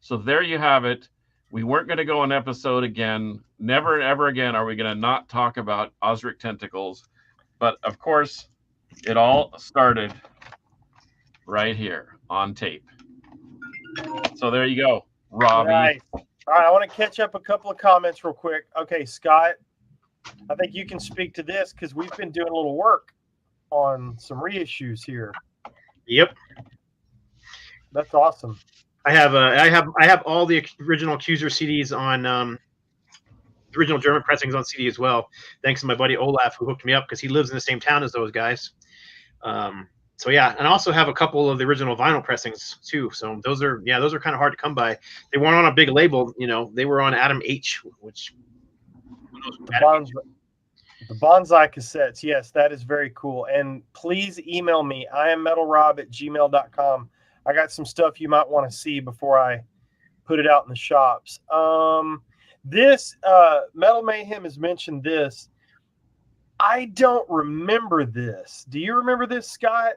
So there you have it. We weren't going to go an episode again. Never and ever again are we going to not talk about Osric Tentacles. But, of course, it all started right here on tape. So there you go, Robbie. Nice. All right, I want to catch up a couple of comments real quick. Okay, Scott, I think you can speak to this because we've been doing a little work on some reissues here. Yep, that's awesome. I have all the original Accuser CDs on the original German pressings on CD as well. Thanks to my buddy Olaf who hooked me up because he lives in the same town as those guys. So yeah, and I also have a couple of the original vinyl pressings too. So those are kind of hard to come by. They weren't on a big label, they were on Adam H, which The bonsai cassettes. Yes, that is very cool. And please email me. IamMetalRob@gmail.com. I got some stuff you might want to see before I put it out in the shops. This Metal Mayhem has mentioned this. I don't remember this. Do you remember this, Scott?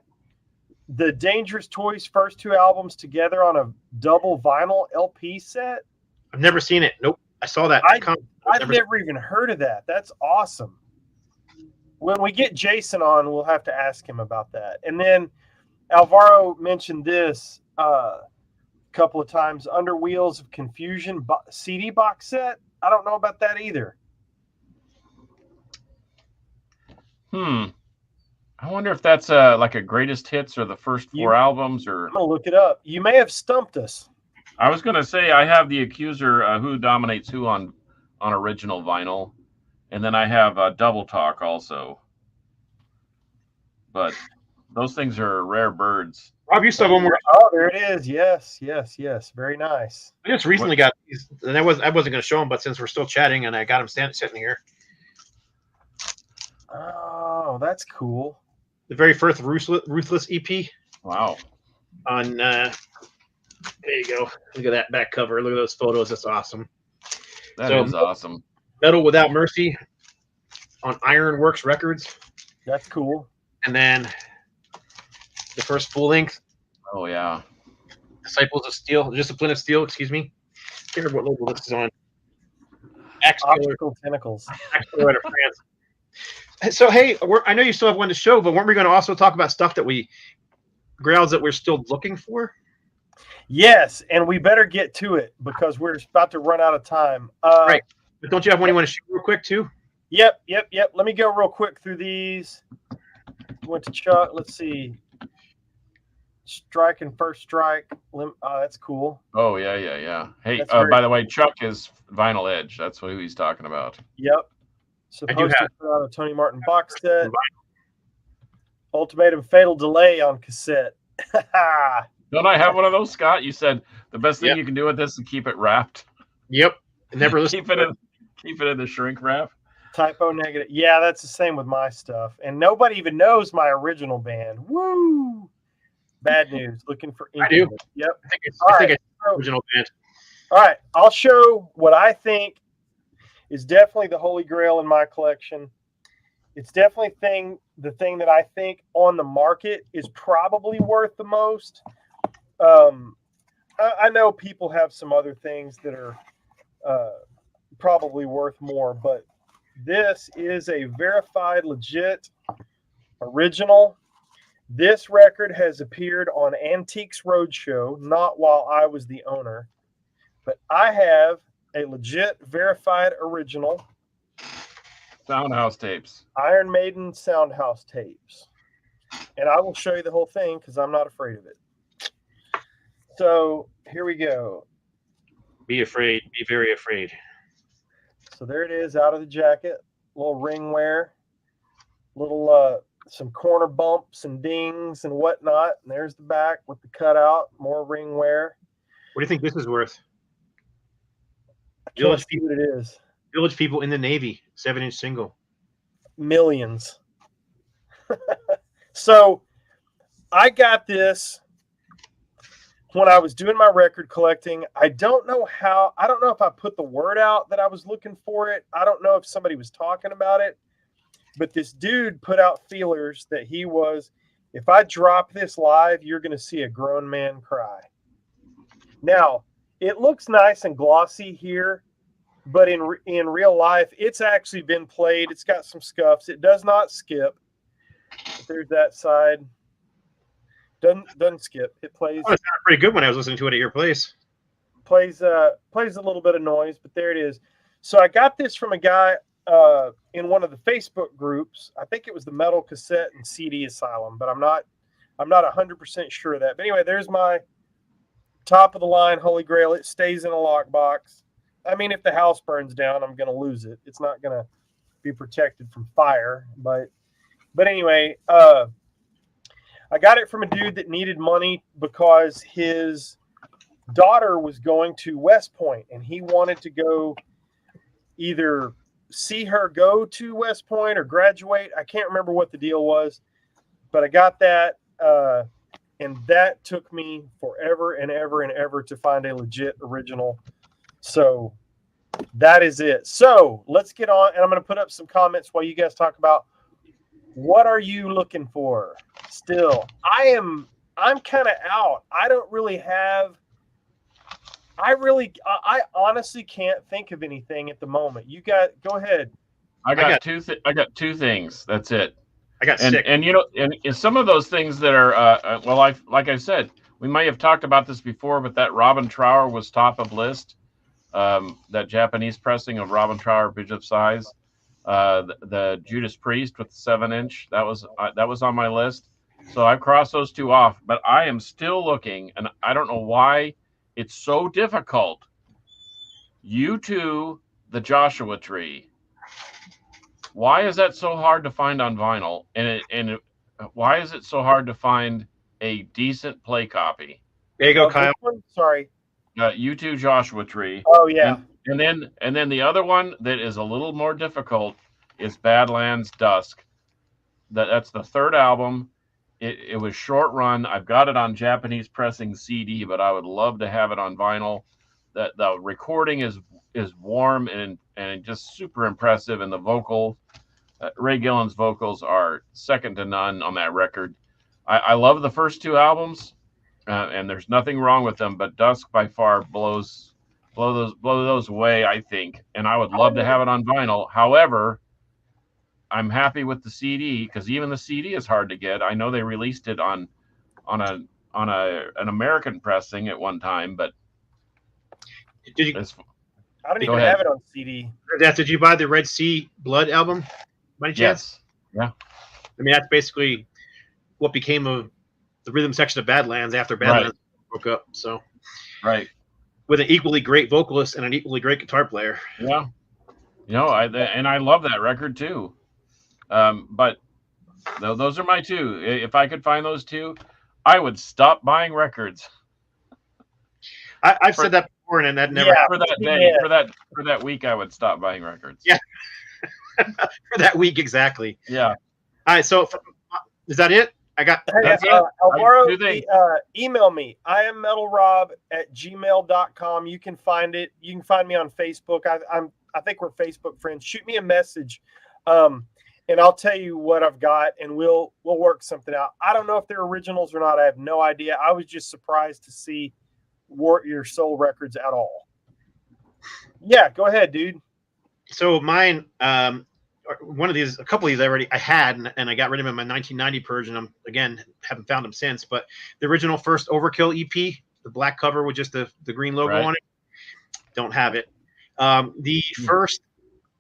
The Dangerous Toys first 2 albums together on a double vinyl LP set? I've never seen it. Nope. I saw that. I've never even heard of that. That's awesome. When we get Jason on, we'll have to ask him about that. And then Alvaro mentioned this a couple of times, Under Wheels of Confusion CD box set. I don't know about that either. I wonder if that's like a greatest hits or the first 4 albums, or I'm gonna look it up. You may have stumped us. I was gonna say I have the Accuser, Who Dominates Who on original vinyl, and then I have Double Talk also. But those things are rare birds. Rob, you still have one more. Oh, there it is. Yes. Very nice. I just recently got these, and I wasn't going to show them, but since we're still chatting, and I got them sitting here. Oh, that's cool. The very first Ruthless EP. Wow. On there you go. Look at that back cover. Look at those photos. That's awesome. That is awesome. Metal Without Mercy on Ironworks Records. That's cool. And then the first full length. Oh yeah. Disciples of Steel. Discipline of Steel. Excuse me. I can't remember what label this is on. Optical Tentacles. Out of France. So hey, I know you still have one to show, but weren't we going to also talk about stuff that Grails that we're still looking for? Yes, and we better get to it because we're about to run out of time. Right. But don't you have one you want to show real quick too? Yep. Let me go real quick through these. Went to Chuck. Let's see. Strike and First Strike. That's cool. Oh yeah. Hey, by the way, Chuck is Vinyl Edge. That's who he's talking about. Yep. Supposed to put out a Tony Martin box set. Ultimatum Fatal Delay on cassette. Don't I have one of those, Scott? You said the best thing you can do with this is keep it wrapped. Yep. Never listen. keep it in the shrink wrap. Typo negative. Yeah, that's the same with my stuff. And nobody even knows my original band. Woo! Bad news. Looking for I do. Yep. I think it's original band. All right. I'll show what I think is definitely the Holy Grail in my collection. It's definitely the thing that I think on the market is probably worth the most. I know people have some other things that are probably worth more, but this is a verified, legit, original. This record has appeared on Antiques Roadshow, not while I was the owner, but I have a legit, verified, original Soundhouse tapes. Iron Maiden Soundhouse tapes. And I will show you the whole thing because I'm not afraid of it. So here we go. Be afraid. Be very afraid. So there it is out of the jacket. Little ring wear. Little some corner bumps and dings and whatnot. And there's the back with the cutout. More ring wear. What do you think this is worth? Village people, what it is. Village People in the Navy, 7-inch single. Millions. So I got this when I was doing my record collecting. I don't know if I put the word out that I was looking for it. I don't know if somebody was talking about it, but this dude put out feelers that if I drop this live, you're going to see a grown man cry. Now, it looks nice and glossy here, but in real life, it's actually been played. It's got some scuffs. It does not skip. There's that side. Doesn't skip. It plays. Oh, it sounded pretty good when I was listening to it at your place. Plays a little bit of noise, but there it is. So I got this from a guy in one of the Facebook groups. I think it was the Metal Cassette and CD Asylum, but I'm not 100% sure of that. But anyway, there's my top of the line Holy Grail. It stays in a lockbox. I mean, if the house burns down, I'm going to lose it. It's not going to be protected from fire. But anyway, I got it from a dude that needed money because his daughter was going to West Point and he wanted to go either see her go to West Point or graduate. I can't remember what the deal was, but I got that. And that took me forever and ever and ever to find a legit original. So that is it. So let's get on. And I'm going to put up some comments while you guys talk about what are you looking for still. I'm kind of out. I don't really have. I honestly can't think of anything at the moment. You got, go ahead. I got two things. That's it. I got sick. And and some of those things that are like I said, we may have talked about this before, but that Robin Trower was top of list. That Japanese pressing of Robin Trower, Bridge of Size, the Judas Priest with the 7-inch, that was on my list. So I crossed those two off, but I am still looking, and I don't know why it's so difficult. U2, the Joshua Tree. Why is that so hard to find on vinyl? And why is it so hard to find a decent play copy? There you go, Kyle. Sorry. U2 Joshua Tree. Oh yeah. And then the other one that is a little more difficult is Badlands Dusk. That's the third album. It was short run. I've got it on Japanese pressing CD, but I would love to have it on vinyl. The recording is warm and just super impressive, and the vocals, Ray Gillen's vocals are second to none on that record. I love the first two albums, and there's nothing wrong with them, but Dusk by far blow those away, I think, and I would love to have it on vinyl. However, I'm happy with the CD because even the CD is hard to get. I know they released it on an American pressing at one time, but did you? I don't even have it on CD. Did you buy the Red Sea Blood album by any chance? Yes. Yeah. I mean, that's basically what became of the rhythm section of Badlands after Badlands broke up. So, right, with an equally great vocalist and an equally great guitar player. Yeah, I love that record too. But those are my two. If I could find those two, I would stop buying records. I've said that before, and that never for that day, for that week, I would stop buying records. Yeah, for that week exactly. Yeah. All right. So, is that it? I got. Alvaro, email me. IamMetalRob@gmail.com. You can find it. You can find me on Facebook. I think we're Facebook friends. Shoot me a message. And I'll tell you what I've got, and we'll work something out. I don't know if they're originals or not. I have no idea. I was just surprised to see Warrior Soul records at all. Yeah, go ahead, dude. So mine, one of these, a couple of these I had, and I got rid of them in my 1990 Persian. I'm again haven't found them since, but the original first Overkill EP, the black cover with just the green logo on it, don't have it. The first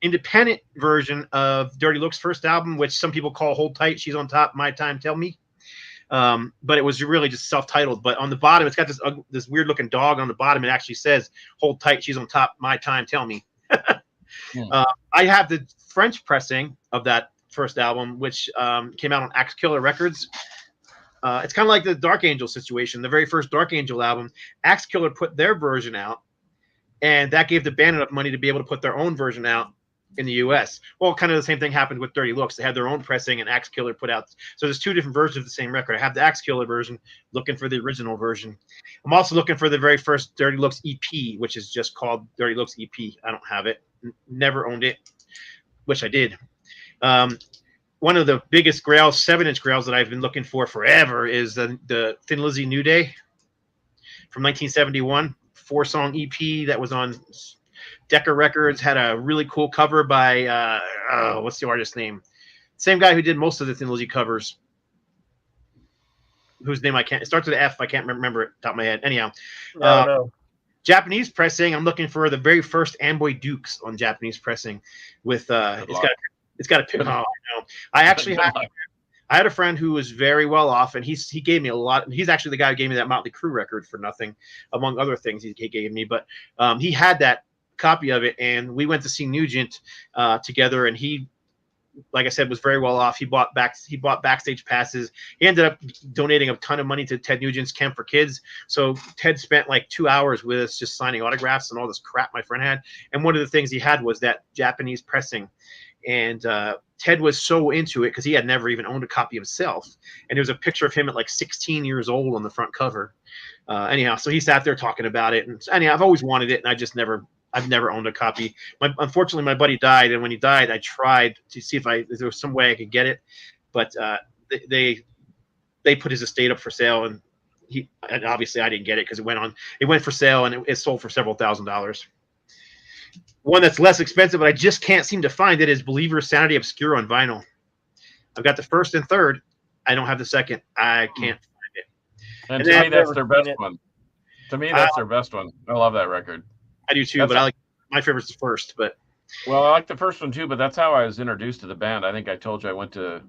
independent version of Dirty Look's first album, which some people call Hold Tight, She's on Top, My Time, Tell Me. But it was really just self-titled. But on the bottom, it's got this weird looking dog on the bottom. It actually says Hold Tight, She's on Top, My Time, Tell Me. I have the French pressing of that first album, which came out on Axe Killer Records. It's kind of like the Dark Angel situation. The very first Dark Angel album, Axe Killer put their version out, and that gave the band enough money to be able to put their own version out in the US. Well, kind of the same thing happened with Dirty Looks. They had their own pressing, and Axe Killer put out. So there's two different versions of the same record. I have the Axe Killer version, looking for the original version. I'm also looking for the very first Dirty Looks EP, which is just called Dirty Looks EP. I don't have it. Never owned it. Wish I did. One of the biggest Grails, 7-inch Grails that I've been looking for forever is the Thin Lizzy New Day from 1971. 4-song EP that was on Decca Records. Had a really cool cover by what's the artist's name? Same guy who did most of the Thin Lizzy covers. Whose name I can't. It starts with an F. I can't remember it off the top of my head. Anyhow, Japanese pressing. I'm looking for the very first Amboy Dukes on Japanese pressing. With it's got a pin. Oh, I know. I had a friend who was very well off, and he gave me a lot. He's actually the guy who gave me that Motley Crue record for nothing, among other things he gave me. But he had that copy of it, and we went to see Nugent together, and he like I said, was very well off. He bought backstage passes. He ended up donating a ton of money to Ted Nugent's Camp for Kids. So Ted spent like 2 hours with us just signing autographs and all this crap my friend had. And one of the things he had was that Japanese pressing. And Ted was so into it because he had never even owned a copy himself. And there was a picture of him at like 16 years old on the front cover. Anyhow, so he sat there talking about it. And anyhow, I've always wanted it, and I've never owned a copy. Unfortunately, my buddy died, and when he died, I tried to see if there was some way I could get it, but they put his estate up for sale, and obviously I didn't get it because it went for sale, and it sold for several $1,000s. One that's less expensive, but I just can't seem to find it, is Believer Sanity Obscura on vinyl. I've got the first and third. I don't have the second. I can't find it. And to me, that's their best one. To me, that's their best one. I love that record. I do too, but I like my favorite's the first. But well, I like the first one too. But that's how I was introduced to the band. I think I told you I went to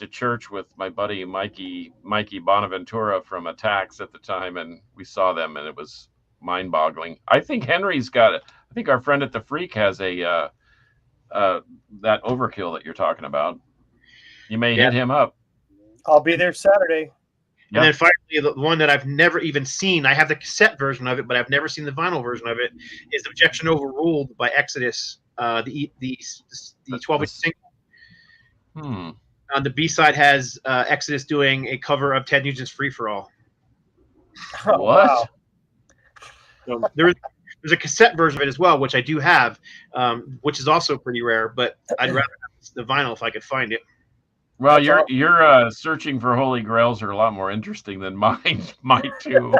church with my buddy Mikey Bonaventura from Attacks at the time, and we saw them, and it was mind-boggling. I think Henry's got it. I think our friend at the Freak has a that Overkill that you're talking about. You may hit him up. I'll be there Saturday. And then finally, the one that I've never even seen, I have the cassette version of it, but I've never seen the vinyl version of it, is Objection Overruled by Exodus, the 12-inch single. The B-side has Exodus doing a cover of Ted Nugent's Free For All. Oh, what? Wow. So there's a cassette version of it as well, which I do have, which is also pretty rare, but I'd rather have the vinyl if I could find it. Well, your searching for holy grails are a lot more interesting than mine too.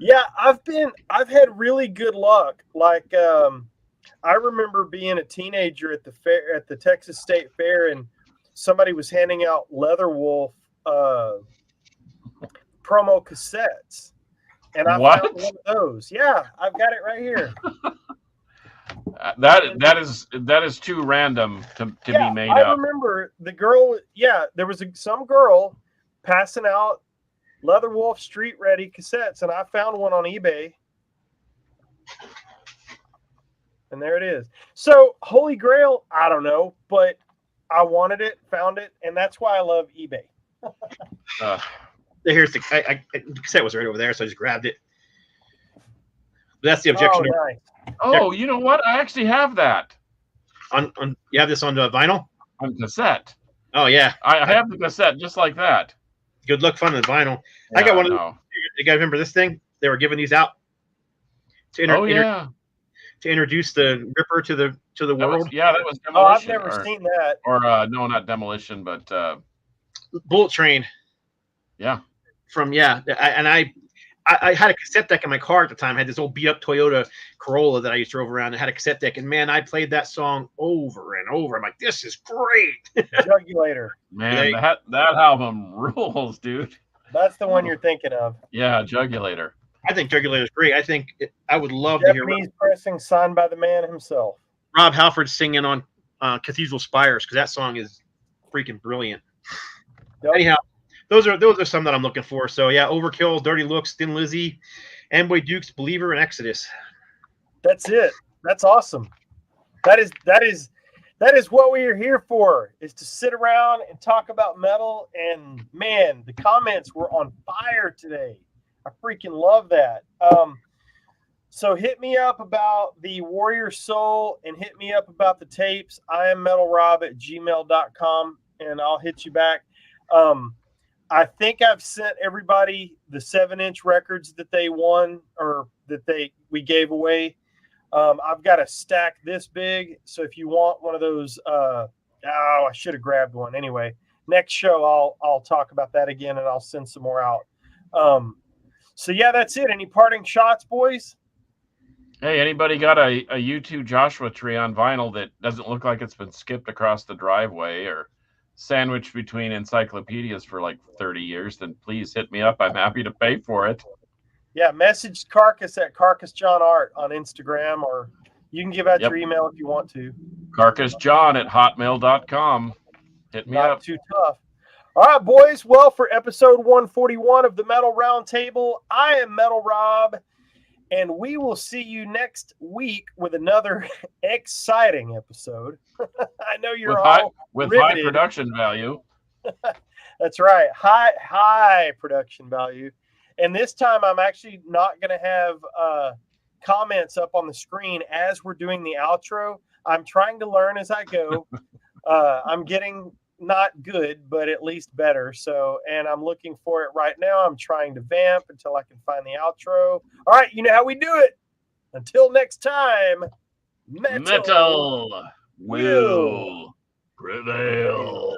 Yeah, I've had really good luck. Like I remember being a teenager at the Texas State Fair, and somebody was handing out Leatherwolf promo cassettes, and I found one of those. Yeah, I've got it right here. That is too random to be made up. I remember the girl. Yeah, there was some girl passing out Leatherwolf Street Ready cassettes, and I found one on eBay, and there it is. So Holy Grail, I don't know, but I wanted it, found it, and that's why I love eBay. Here's the cassette was right over there, so I just grabbed it. That's the Objection. Oh, nice. Oh, you know what? I actually have that. On you have this on the vinyl? On cassette. Oh yeah, I have the cassette just like that. Good luck finding the vinyl. Yeah, I got one of those. You guys remember this thing? They were giving these out to introduce the Ripper to the world. That was Demolition. Oh, I've never seen that. Or no, not Demolition, but Bullet Train. Yeah. I had a cassette deck in my car at the time. I had this old beat up Toyota Corolla that I used to drove around. I had a cassette deck, and man, I played that song over and over. I'm like, this is great. Jugulator. Man, that album rules, dude. That's the one you're thinking of. Yeah, Jugulator. I think Jugulator is great. I would love to hear Japanese pressing signed by the man himself. Rob Halford singing on Cathedral Spires, because that song is freaking brilliant. Yep. Anyhow, those are some that I'm looking for. So yeah, Overkill, Dirty Looks, Thin Lizzy, Amboy Dukes, Believer, and Exodus. That's it. That's awesome. That is what we are here for, is to sit around and talk about metal. And man, the comments were on fire today. I freaking love that. So hit me up about the Warrior Soul and hit me up about the tapes. I am metalrob@gmail.com, and I'll hit you back. I think I've sent everybody the 7-inch records that they won, or that we gave away. I've got a stack this big, so if you want one of those, I should have grabbed one. Anyway, next show I'll talk about that again, and I'll send some more out. So yeah, that's it. Any parting shots, boys? Hey, anybody got a U2 Joshua Tree on vinyl that doesn't look like it's been skipped across the driveway or sandwiched between encyclopedias for like 30 years, then please hit me up. I'm happy to pay for it. Yeah, message Carcass at CarcassJohnArt on Instagram, or you can give out your email if you want to. CarcassJohn@hotmail.com. Hit me up. Not too tough. All right, boys. Well, for episode 141 of the Metal Roundtable, I am Metal Rob, And we will see you next week with another exciting episode. I know you're all with riveted. high production value. That's right. High production value. And this time I'm actually not going to have comments up on the screen as we're doing the outro. I'm trying to learn as I go. I'm getting not good, but at least better. So, and I'm looking for it right now. I'm trying to vamp until I can find the outro. All right, you know how we do it. Until next time, metal will prevail.